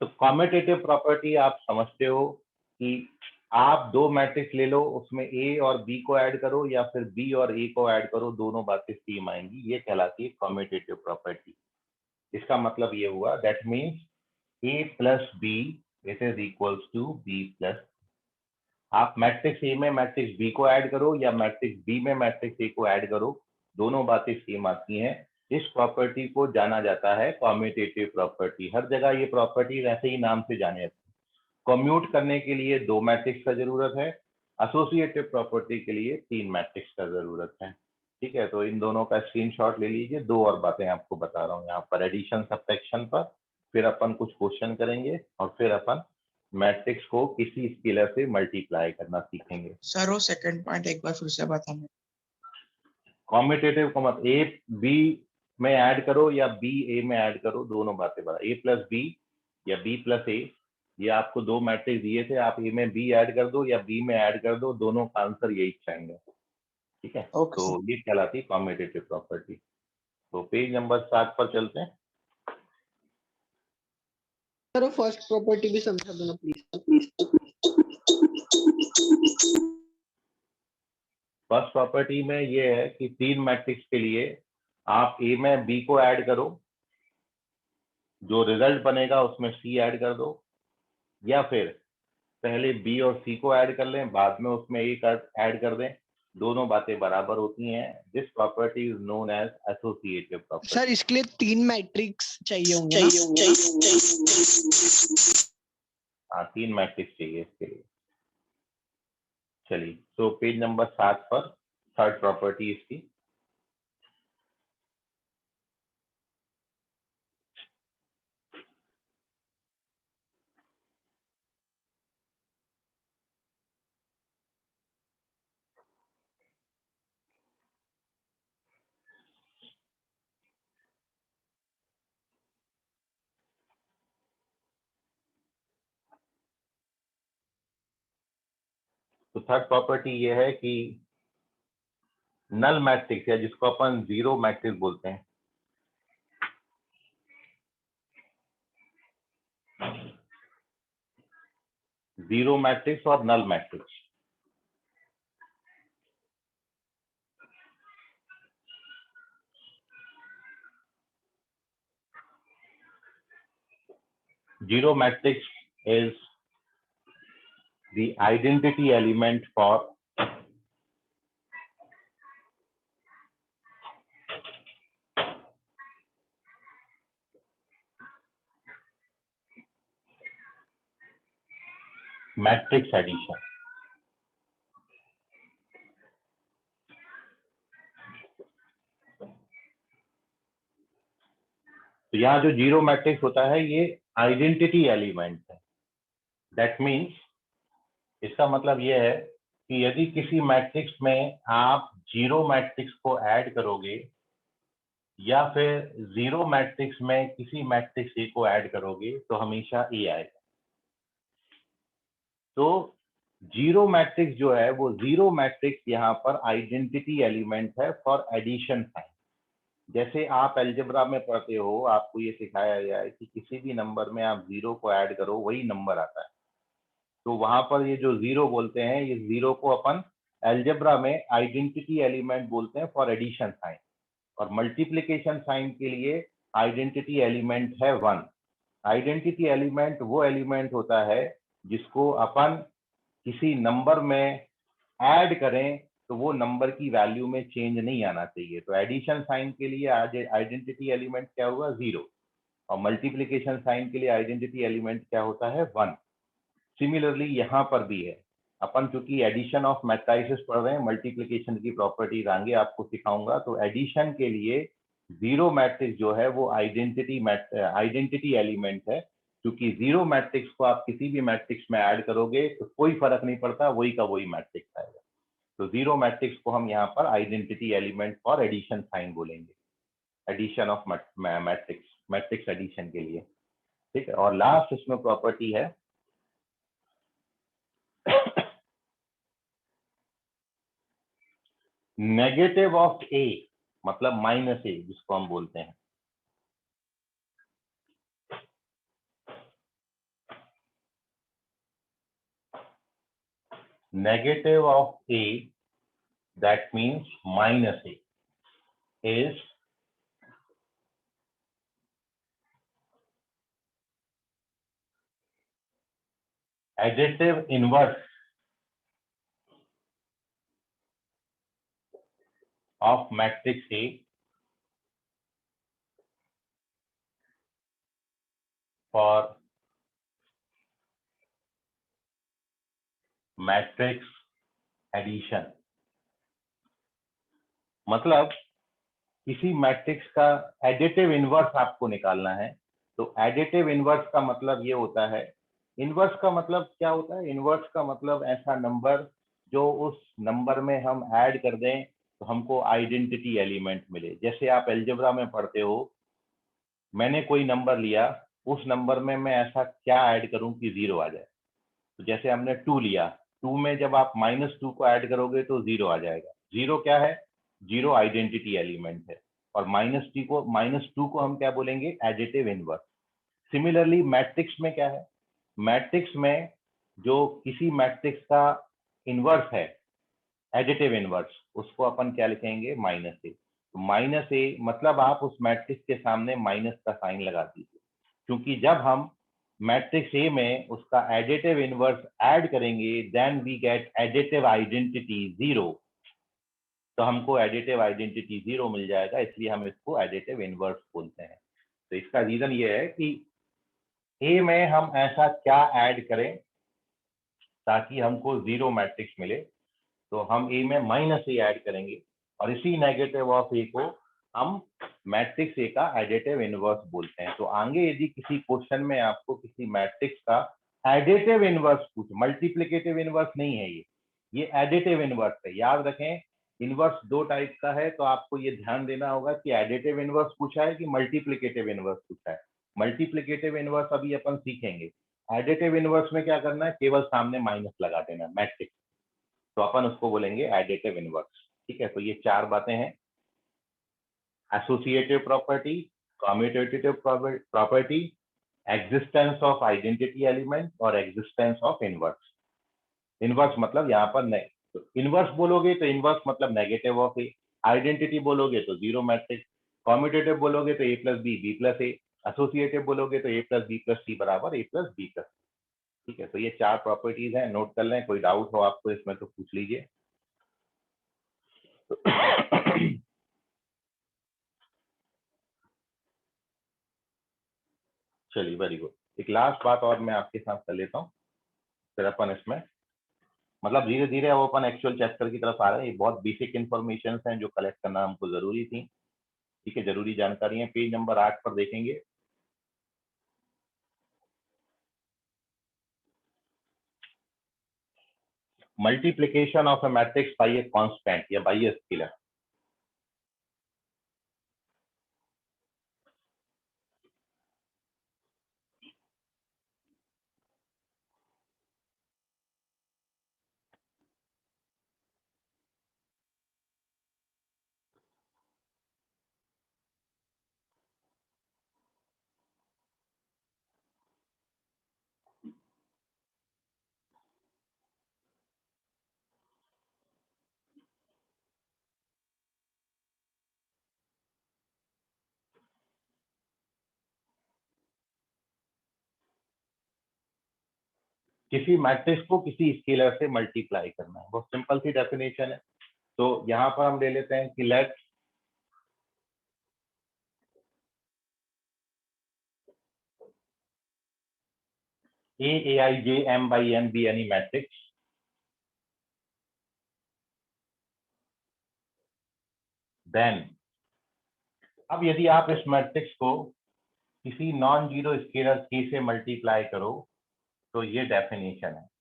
तो कम्यूटेटिव प्रॉपर्टी आप समझते हो कि आप दो मैट्रिक्स ले लो, उसमें ए और बी को ऐड करो या फिर बी और ए को ऐड करो, दोनों बातें सेम आएंगी, ये कहलाती है कम्यूटेटिव प्रॉपर्टी। इसका मतलब ये हुआ that means A plus B it is equals to B plus. आप मैट्रिक्स ए में मैट्रिक्स बी को ऐड करो या मैट्रिक्स बी में मैट्रिक्स ए को ऐड करो, दोनों बातें सेम आती हैं। इस प्रॉपर्टी को जाना जाता है कम्यूटेटिव प्रॉपर्टी। हर जगह ये प्रॉपर्टी वैसे ही नाम से जाने जाती है। कम्यूट करने के लिए दो मैट्रिक्स का जरूरत है, एसोसिएटिव प्रॉपर्टी के लिए तीन मैट्रिक्स का जरूरत है। ठीक है, तो इन दोनों का स्क्रीनशॉट ले लीजिए। दो और बातें आपको बता रहा हूँ यहाँ पर एडिशन सब्ट्रैक्शन पर, फिर अपन कुछ क्वेश्चन करेंगे और फिर अपन मैट्रिक्स को किसी स्केलर से मल्टीप्लाई करना सीखेंगे। सर वो सेकंड पॉइंट एक बार फिर से बताना। कम्यूटेटिव का मतलब ए बी में ऐड करो या बी ए में ऐड करो, दोनों बातें बता। ए प्लस बी या बी प्लस ए, ये आपको दो मैट्रिक्स दिए थे, आप ए में बी ऐड कर दो या बी में ऐड कर दो, दोनों का आंसर यही चाहेंगे। ठीक है, ओके तो ये कहलाती है कम्यूटेटिव प्रॉपर्टी। तो पेज नंबर 7 पर चलते हैं। सर वो फर्स्ट प्रॉपर्टी भी समझा दो ना प्लीज। फर्स्ट प्रॉपर्टी में ये है कि तीन मैट्रिक्स के लिए आप ए में बी को ऐड करो, जो रिजल्ट बनेगा उसमें सी ऐड कर दो, या फिर पहले बी और सी को ऐड कर लें, बाद में उसमें ए ऐड कर दें, दोनों बातें बराबर होती हैं। This property is known as associative property. Sir इसके लिए तीन मैट्रिक्स चाहिए होंगे ना? हाँ, तीन मैट्रिक्स चाहिए इसके लिए। चलिए, तो पेज नंबर 7 पर थर्ड प्रॉपर्टी इसकी। तो थर्ड प्रॉपर्टी ये है कि नल मैट्रिक्स है, जिसको अपन जीरो मैट्रिक्स बोलते हैं, जीरो मैट्रिक्स और null matrix, zero matrix is the identity element for matrix addition. तो यहाँ जो जीरो मैट्रिक्स होता है ये आइडेंटिटी एलिमेंट है। दैट मीन्स इसका मतलब ये है कि यदि किसी मैट्रिक्स में आप जीरो मैट्रिक्स को ऐड करोगे या फिर जीरो मैट्रिक्स में किसी मैट्रिक्स ए को ऐड करोगे तो हमेशा ए आएगा। तो जीरो मैट्रिक्स जो है वो जीरो मैट्रिक्स यहाँ पर आइडेंटिटी एलिमेंट है फॉर एडिशन साइन। जैसे आप अलजेब्रा में पढ़ते हो, आपको ये सिखाया गया है कि किसी भी नंबर में आप जीरो को ऐड करो वही नंबर आता है। तो वहां पर ये जो जीरो बोलते हैं, ये जीरो को अपन अलजेब्रा में आइडेंटिटी एलिमेंट बोलते हैं फॉर एडिशन साइन, और मल्टीप्लिकेशन साइन के लिए आइडेंटिटी एलिमेंट है 1। आइडेंटिटी एलिमेंट वो एलिमेंट होता है जिसको अपन किसी नंबर में ऐड करें तो वो नंबर की वैल्यू में चेंज नहीं आना चाहिए। तो एडिशन साइन के लिए आइडेंटिटी एलिमेंट क्या होगा, 0, और मल्टीप्लीकेशन साइन के लिए आइडेंटिटी एलिमेंट क्या होता है, 1। सिमिलरली यहाँ पर भी है, अपन चूंकि एडिशन ऑफ मैट्रिसेस पढ़ रहे हैं, मल्टीप्लीकेशन की प्रॉपर्टीज आगे आपको सिखाऊंगा। तो एडिशन के लिए 0 मैट्रिक्स जो है वो आइडेंटिटी एलिमेंट है, क्योंकि 0 मैट्रिक्स को आप किसी भी मैट्रिक्स में ऐड करोगे तो कोई फर्क नहीं पड़ता, वही का वही मैट्रिक्स आएगा। तो 0 मैट्रिक्स को हम यहाँ पर identity element for addition sign बोलेंगे, एडिशन ऑफ मैट्रिक्स एडिशन के लिए, ठीक है। और लास्ट इसमें प्रॉपर्टी है नेगेटिव ऑफ ए, मतलब माइनस ए जिसको हम बोलते हैं। Negative of A, that means minus a, is additive inverse of matrix A for matrix addition। मतलब किसी मैट्रिक्स का एडिटिव इनवर्स आपको निकालना है। तो एडिटिव इनवर्स का मतलब ये होता है, इनवर्स का मतलब क्या होता है, इनवर्स का मतलब ऐसा नंबर जो उस नंबर में हम ऐड कर दें तो हमको आइडेंटिटी एलिमेंट मिले। जैसे आप अलजेब्रा में पढ़ते हो, मैंने कोई नंबर लिया, उस नंबर में मैं ऐसा क्या ऐड करूं कि 0 आ जाए। तो जैसे हमने 2 लिया, 2 में जब आप -2 को ऐड करोगे तो 0 आ जाएगा। 0 क्या है, 0 आइडेंटिटी एलिमेंट है। और -2 को हम क्या बोलेंगे, एडिटिव इनवर्स। सिमिलरली मैट्रिक्स में क्या है, मैट्रिक्स में जो किसी मैट्रिक्स का इनवर्स है, एडिटिव इनवर्स, उसको अपन क्या लिखेंगे, -a। तो -a मतलब आप उस मैट्रिक्स के सामने माइनस का साइन लगा दीजिए, क्योंकि जब हम मैट्रिक्स ए में उसका एडिटिव इनवर्स ऐड करेंगे then we get additive identity 0। तो हमको एडिटिव आइडेंटिटी 0 मिल जाएगा, इसलिए हम इसको एडिटिव इनवर्स बोलते हैं। तो इसका रीजन ये है कि ए में हम ऐसा क्या ऐड करें ताकि हमको 0 मैट्रिक्स मिले। तो हम ए में -a ऐड करेंगे और इसी नेगेटिव ऑफ ए को हम मैट्रिक्स ए का एडिटिव इनवर्स बोलते हैं। तो आगे यदि किसी क्वेश्चन में आपको किसी मैट्रिक्स का एडिटिव इनवर्स पूछे, मल्टीप्लिकेटिव इनवर्स नहीं है ये एडिटिव इनवर्स है। याद रखें, इनवर्स 2 टाइप का है, तो आपको ये ध्यान देना होगा कि एडिटिव इनवर्स पूछा है कि मल्टीप्लिकेटिव इनवर्स पूछा है। मल्टीप्लिकेटिव इनवर्स अभी अपन सीखेंगे। एडिटिव इनवर्स में क्या करना है, केवल सामने माइनस लगा देना मैट्रिक्स, तो अपन उसको बोलेंगे एडिटिव इनवर्स। ठीक है, तो ये 4 बातें हैं, associative property, commutative property, existence of identity element और एग्जिस्टेंस ऑफ इनवर्स। इनवर्स मतलब यहाँ पर नहीं, तो इनवर्स बोलोगे तो इनवर्स मतलब नेगेटिव ऑफ ए, आइडेंटिटी बोलोगे तो 0 मैट्रिक्स, कम्यूटेटिव बोलोगे तो a + b + a, एसोसिएटिव बोलोगे तो a + b + c बराबर a + b + c। ठीक है, तो ये 4 प्रॉपर्टीज हैं, नोट कर लें। कोई डाउट हो आपको इसमें तो पूछ लीजिए। चलिए, वेरी गुड। एक लास्ट बात और मैं आपके साथ कर लेता हूँ, फिर अपन इसमें मतलब धीरे धीरे वो अपन एक्चुअल चैप्टर की तरफ आ रहे हैं। ये बहुत बेसिक इन्फॉर्मेशन हैं जो कलेक्ट करना हमको जरूरी थी। ठीक है, जरूरी जानकारी है। पेज नंबर 8 पर देखेंगे, multiplication of a matrix bye a constant या बाय ए स्केलर। किसी मैट्रिक्स को किसी स्केलर से मल्टीप्लाई करना है, बहुत सिंपल सी डेफिनेशन है। तो यहाँ पर हम ले लेते हैं कि late Aij m by n be any matrix then, अब यदि आप इस मैट्रिक्स को किसी नॉन जीरो स्केलर k से मल्टीप्लाई करो तो ये डेफिनेशन है।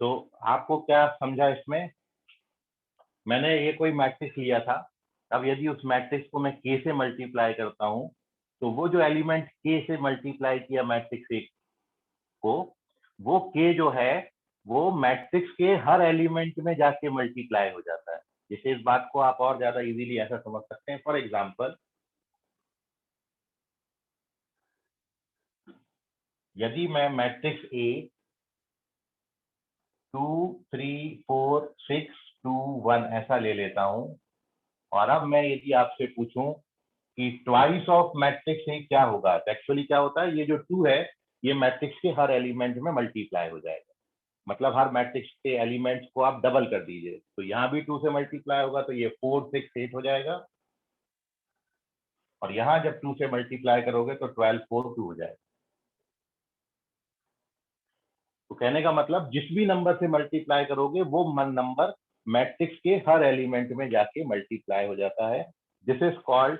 तो आपको क्या समझा इसमें? मैंने ये कोई मैट्रिक्स लिया था, अब यदि उस मैट्रिक्स को मैं k से मल्टीप्लाई करता हूं तो वो जो एलिमेंट k से मल्टीप्लाई किया मैट्रिक्स एक को, वो k जो है वो मैट्रिक्स के हर एलिमेंट में जाके मल्टीप्लाई हो जाता है। जैसे इस बात को आप और ज्यादा इजीली ऐसा समझ सकते हैं, फॉर एग्जांपल यदि मैं मैट्रिक्स A 2 3 4 6 2 1 ऐसा ले लेता हूं, और अब मैं यदि आपसे पूछूं कि ट्वाइस ऑफ मैट्रिक्स A क्या होगा, तो एक्चुअली क्या होता है, ये जो 2 है ये मैट्रिक्स के हर एलिमेंट में मल्टीप्लाई हो जाएगा, मतलब हर मैट्रिक्स के एलिमेंट्स को आप डबल कर दीजिए, तो यहाँ भी 2 से मल्टीप्लाई होगा तो ये 4 6 8 हो जाएगा, और यहाँ जब 2 से मल्टीप्लाई करोगे तो 12 4 2 हो जाएगा। तो कहने का मतलब जिस भी नंबर से मल्टीप्लाई करोगे वो नंबर मैट्रिक्स के हर एलिमेंट में जाके मल्टीप्लाई हो जाता है। This is called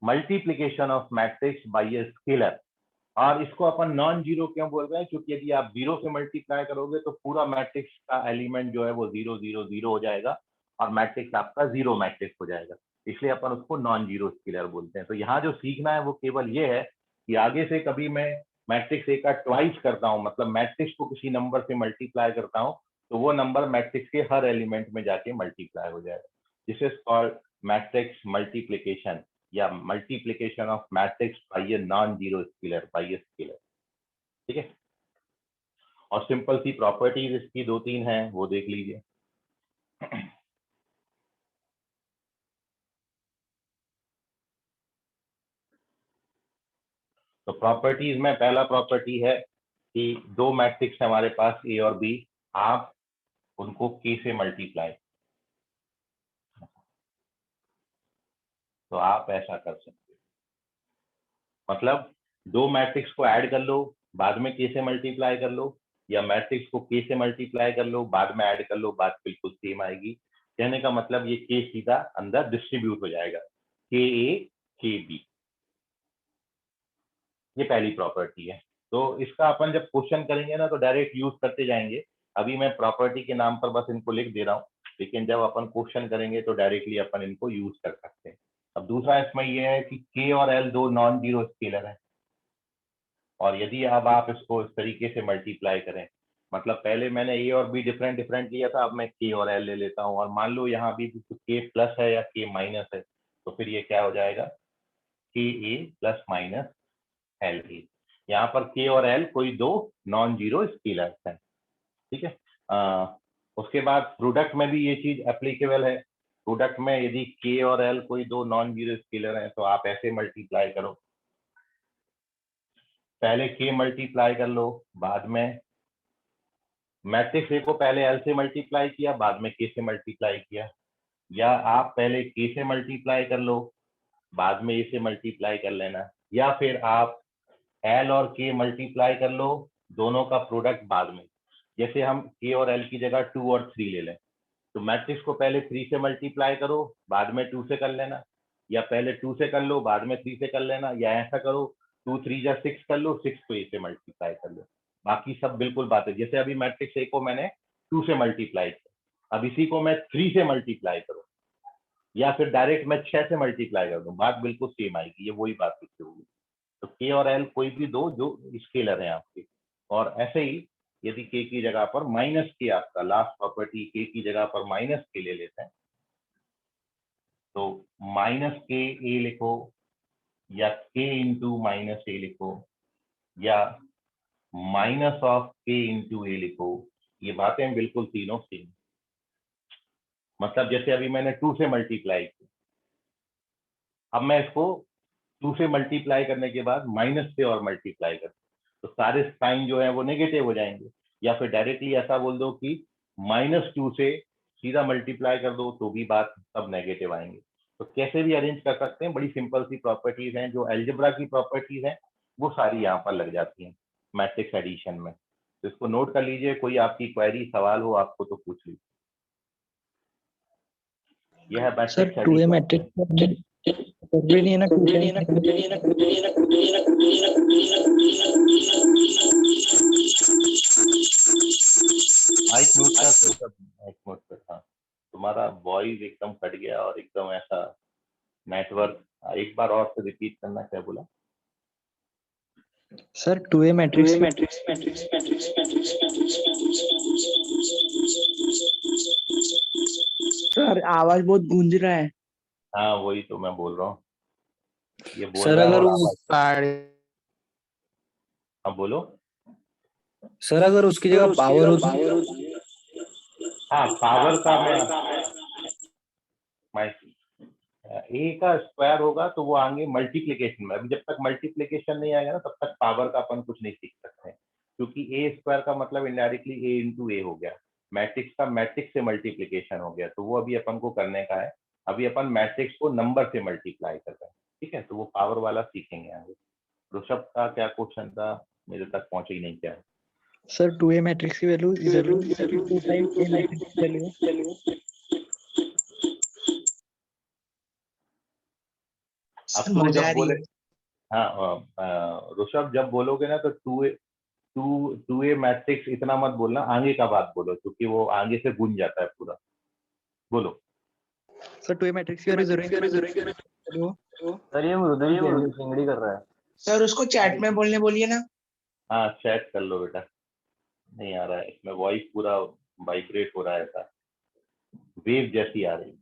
multiplication of matrix by a scalar. और इसको अपन नॉन जीरो क्यों बोल रहे हैं, क्योंकि यदि आप 0 से मल्टीप्लाई करोगे तो पूरा मैट्रिक्स का एलिमेंट जो है वो 0 0 0 हो जाएगा और मैट्रिक्स आपका जीरो मैट्रिक्स हो जाएगा, इसलिए अपन उसको नॉन जीरो स्केलर बोलते हैं। तो यहाँ जो सीखना है वो केवल ये है कि आगे से कभी मैं मैट्रिक्स ए का ट्वाइस करता हूँ, मतलब मैट्रिक्स को किसी नंबर से मल्टीप्लाई करता हूँ तो वो नंबर मैट्रिक्स के हर एलिमेंट में जाके मल्टीप्लाई हो जाएगा। This is called matrix multiplication या multiplication of matrix by a non zero scalar, by a scalar. ठीक है, और सिंपल सी प्रॉपर्टीज इसकी 2-3 हैं, वो देख लीजिए। तो प्रॉपर्टीज में पहला प्रॉपर्टी है कि दो मैट्रिक्स हमारे पास ए और बी, आप उनको के से मल्टीप्लाई, तो आप ऐसा कर सकते हो, मतलब दो मैट्रिक्स को ऐड कर लो बाद में के से मल्टीप्लाई कर लो, या मैट्रिक्स को के से मल्टीप्लाई कर लो बाद में ऐड कर लो, बात बिल्कुल सेम आएगी। कहने का मतलब ये के सीधा अंदर डिस्ट्रीब्यूट हो जाएगा, के ए के बी, ये पहली प्रॉपर्टी है। तो इसका अपन जब क्वेश्चन करेंगे ना तो डायरेक्ट यूज करते जाएंगे, अभी मैं प्रॉपर्टी के नाम पर बस इनको लिख दे रहा हूँ, लेकिन जब अपन क्वेश्चन करेंगे तो डायरेक्टली अपन इनको यूज कर सकते हैं। अब दूसरा इसमें यह है कि के और एल दो नॉन जीरो स्केलर है, और यदि अब आप इसको इस तरीके से मल्टीप्लाई करें, मतलब पहले मैंने ए और बी डिफरेंट डिफरेंट लिया था, अब मैं के और एल ले लेता हूँ, और मान लो यहाँ भी के प्लस है या के माइनस है, तो फिर ये क्या हो जाएगा, के ए प्लस माइनस एल ए। यहाँ पर के और एल कोई दो नॉन जीरो स्केलर्स हैं। ठीक है, उसके बाद प्रोडक्ट में भी ये चीज एप्लीकेबल है। प्रोडक्ट में यदि के और एल कोई दो नॉन जीरो स्केलर हैं तो आप ऐसे मल्टीप्लाई करो, पहले के मल्टीप्लाई कर लो, बाद में मैट्रिक्स ए को पहले एल से मल्टीप्लाई किया बाद में के से मल्टीप्लाई किया, या आप पहले के से मल्टीप्लाई कर लो बाद में ए से मल्टीप्लाई कर लेना, या फिर आप एल और के मल्टीप्लाई कर लो, दोनों का प्रोडक्ट बाद में। जैसे हम के और एल की जगह 2 और 3 ले लें, तो मैट्रिक्स को पहले 3 से मल्टीप्लाई करो बाद में 2 से कर लेना, या पहले 2 से कर लो बाद में 3 से कर लेना, या ऐसा करो 2 3 जा 6 कर लो, 6 को ए से मल्टीप्लाई कर लो। बाकी सब बिल्कुल बात है, जैसे अभी मैट्रिक्स ए को मैंने 2 से मल्टीप्लाई किया, अब इसी को मैं 3 से मल्टीप्लाई करूँ या फिर डायरेक्ट मैं 6 से मल्टीप्लाई कर दूं, बात बिल्कुल सेम आएगी, ये वही बात लिखी होगी। तो के और एल कोई भी दो जो स्केलर हैं आपके, और ऐसे ही यदि के की जगह पर माइनस के, आपका लास्ट प्रॉपर्टी के की जगह पर माइनस के ले लेते हैं, तो माइनस के ए लिखो, या के इंटू माइनस ए लिखो, या माइनस ऑफ के इंटू ए लिखो, ये बातें बिल्कुल तीनों सेम। मतलब जैसे अभी मैंने 2 से मल्टीप्लाई किया, अब मैं इसको 2 से मल्टीप्लाई करने के बाद माइनस से और मल्टीप्लाई कर, तो सारे साइन जो है वो नेगेटिव हो जाएंगे। या फिर डायरेक्टली ऐसा बोल दो कि -2 से सीधा मल्टीप्लाई कर दो तो भी बात सब नेगेटिव आएंगे। तो कैसे भी अरेंज कर सकते हैं, बड़ी सिंपल सी प्रॉपर्टीज हैं, जो अलजेब्रा की प्रॉपर्टीज हैं वो सारी यहाँ पर लग जाती हैं मैट्रिक्स एडिशन में। तो इसको नोट कर लीजिए, कोई आपकी क्वेरी सवाल हो आपको तो पूछ लीजिए। यह है sir matrix 2A addition. Matrix जरूरी नहीं है ना 2 माइक म्यूट कर, तो माइक म्यूट कर। हाँ, तुम्हारा वॉइस एकदम कट गया और एकदम ऐसा नेटवर्क। एक बार और से रिपीट करना, क्या बोला? सर 2A मैट्रिक्स सर आवाज बहुत गूंज रहा है। हाँ वही तो मैं बोल रहा हूँ, ये बोल सर रहा है अगर और वो आवाज। हाँ बोलो। सर अगर उसकी जगह पावर होती हाँ पावर का मैं ए का स्क्वायर होगा तो वो आगे मल्टीप्लिकेशन में। अभी जब तक मल्टीप्लिकेशन नहीं आएगा ना तब तक पावर का अपन कुछ नहीं सीख सकते हैं, क्योंकि ए स्क्वायर का मतलब इनडायरेक्टली ए इंटू ए हो गया, मैट्रिक्स का मैट्रिक्स से मल्टीप्लिकेशन हो गया, तो वो अभी अपन को करने का है। अभी अपन मैट्रिक्स को नंबर से मल्टीप्लाई कर रहे हैं, ठीक है, तो वो पावर वाला सीखेंगे आगे। ऋषभ का क्या क्वेश्चन था, मेरे तक पहुंचे ही नहीं क्या? सर 2A मैट्रिक्स की वैल्यू जरूरी 2 टाइम्स A मैट्रिक्स की वैल्यू अब तो जब बोले, हाँ ऋषभ जब बोलोगे ना तो 2A मैट्रिक्स इतना मत बोलना, आगे का बात बोलो, क्योंकि वो आगे से गूंज जाता है पूरा। बोलो। सर 2A मैट्रिक्स की वैल्यू जरूरी सर ये मृदुल चिंगड़ी कर रहा है। सर उसको चैट में बोलने बोलिए ना। हाँ चैट कर लो बेटा, नहीं आ रहा है इसमें, वॉइस पूरा वाइब्रेट हो रहा है, ऐसा वेव जैसी आ रही।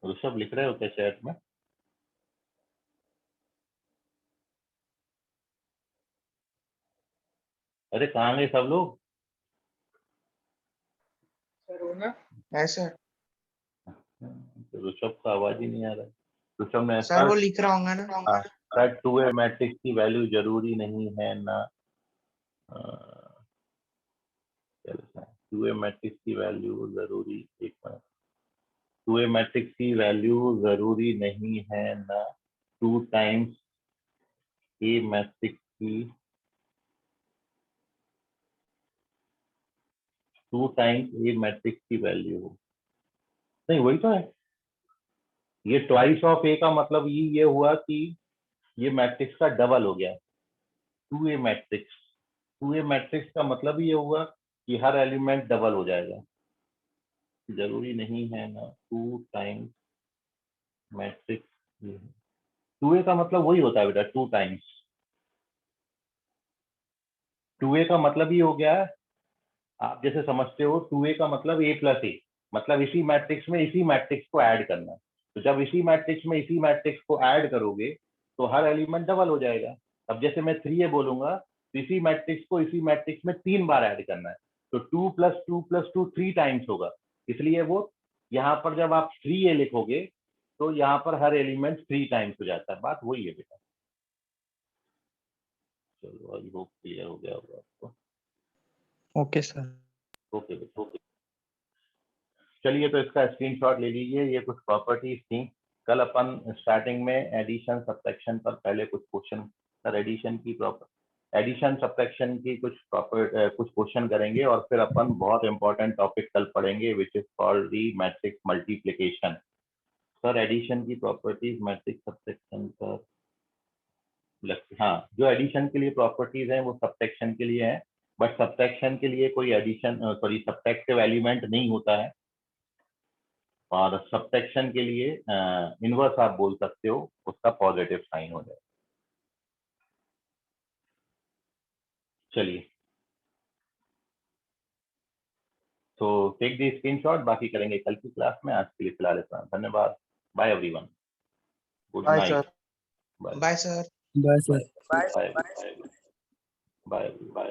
ऋषभ लिख रहे हो क्या चैट में? अरे कहाँ गए सब लोग? सर वो ना ऐसा ऋषभ का आवाज ही नहीं आ रहा है। ऋषभ ने सर वो लिख रहा होगा ना। हाँ, 2A मैट्रिक्स की वैल्यू जरूरी नहीं है ना, 2A मैट्रिक्स की वैल्यू जरूरी, एक मिनट, 2A मैट्रिक्स की वैल्यू जरूरी नहीं है ना 2 टाइम्स A मैट्रिक्स की, 2 टाइम्स A मैट्रिक्स की वैल्यू हो, नहीं वही तो है। ये ट्वाइस ऑफ A का मतलब ये हुआ कि ये मैट्रिक्स का डबल हो गया 2A मैट्रिक्स। 2A मैट्रिक्स का मतलब ये हुआ कि हर एलिमेंट डबल हो जाएगा, जरूरी नहीं है ना 2 टाइम्स मैट्रिक्स। 2A का मतलब वही होता है बेटा, 2 टाइम्स। 2A का मतलब ही हो गया, आप जैसे समझते हो 2A का मतलब A प्लस ए, मतलब इसी मैट्रिक्स में इसी मैट्रिक्स को ऐड करना। तो जब इसी मैट्रिक्स में इसी मैट्रिक्स को ऐड करोगे तो हर एलिमेंट डबल हो जाएगा। अब जैसे मैं 3A बोलूंगा तो इसी मैट्रिक्स को इसी मैट्रिक्स में 3 बार ऐड करना है, तो 2 + 2 + 2 3 टाइम्स होगा, इसलिए वो यहाँ पर जब आप 3A लिखोगे तो यहाँ पर हर एलिमेंट 3 टाइम्स हो जाता है। बात वही है बेटा। चलो आई होप क्लियर हो गया होगा आपको। Okay sir. ओके ओके, चलिए तो इसका स्क्रीनशॉट ले लीजिए। ये कुछ प्रॉपर्टीज थी, कल अपन स्टार्टिंग में एडिशन सब्ट्रैक्शन पर पहले कुछ क्वेश्चन, सर एडिशन सब्ट्रैक्शन की कुछ क्वेश्चन करेंगे और फिर अपन बहुत इंपॉर्टेंट टॉपिक कल पढ़ेंगे which is called the matrix multiplication. Sir addition की प्रॉपर्टीज मैट्रिक्स सब्ट्रैक्शन पर, हाँ जो एडिशन के लिए प्रॉपर्टीज हैं वो सब्ट्रैक्शन के लिए है, बट सब्ट्रैक्शन के लिए कोई एडिशन सब्ट्रैक्टिव एलिमेंट नहीं होता है, और सब्ट्रैक्शन के लिए इनवर्स आप बोल सकते हो, उसका पॉजिटिव साइन हो जाए। चलिए, तो टेक दी स्क्रीनशॉट, बाकी करेंगे कल की क्लास में। आज के लिए फिलहाल इतना, धन्यवाद। Bye everyone, good Bye, night. sir. Bye Bye, sir. Bye, sir. Bye bye bye bye.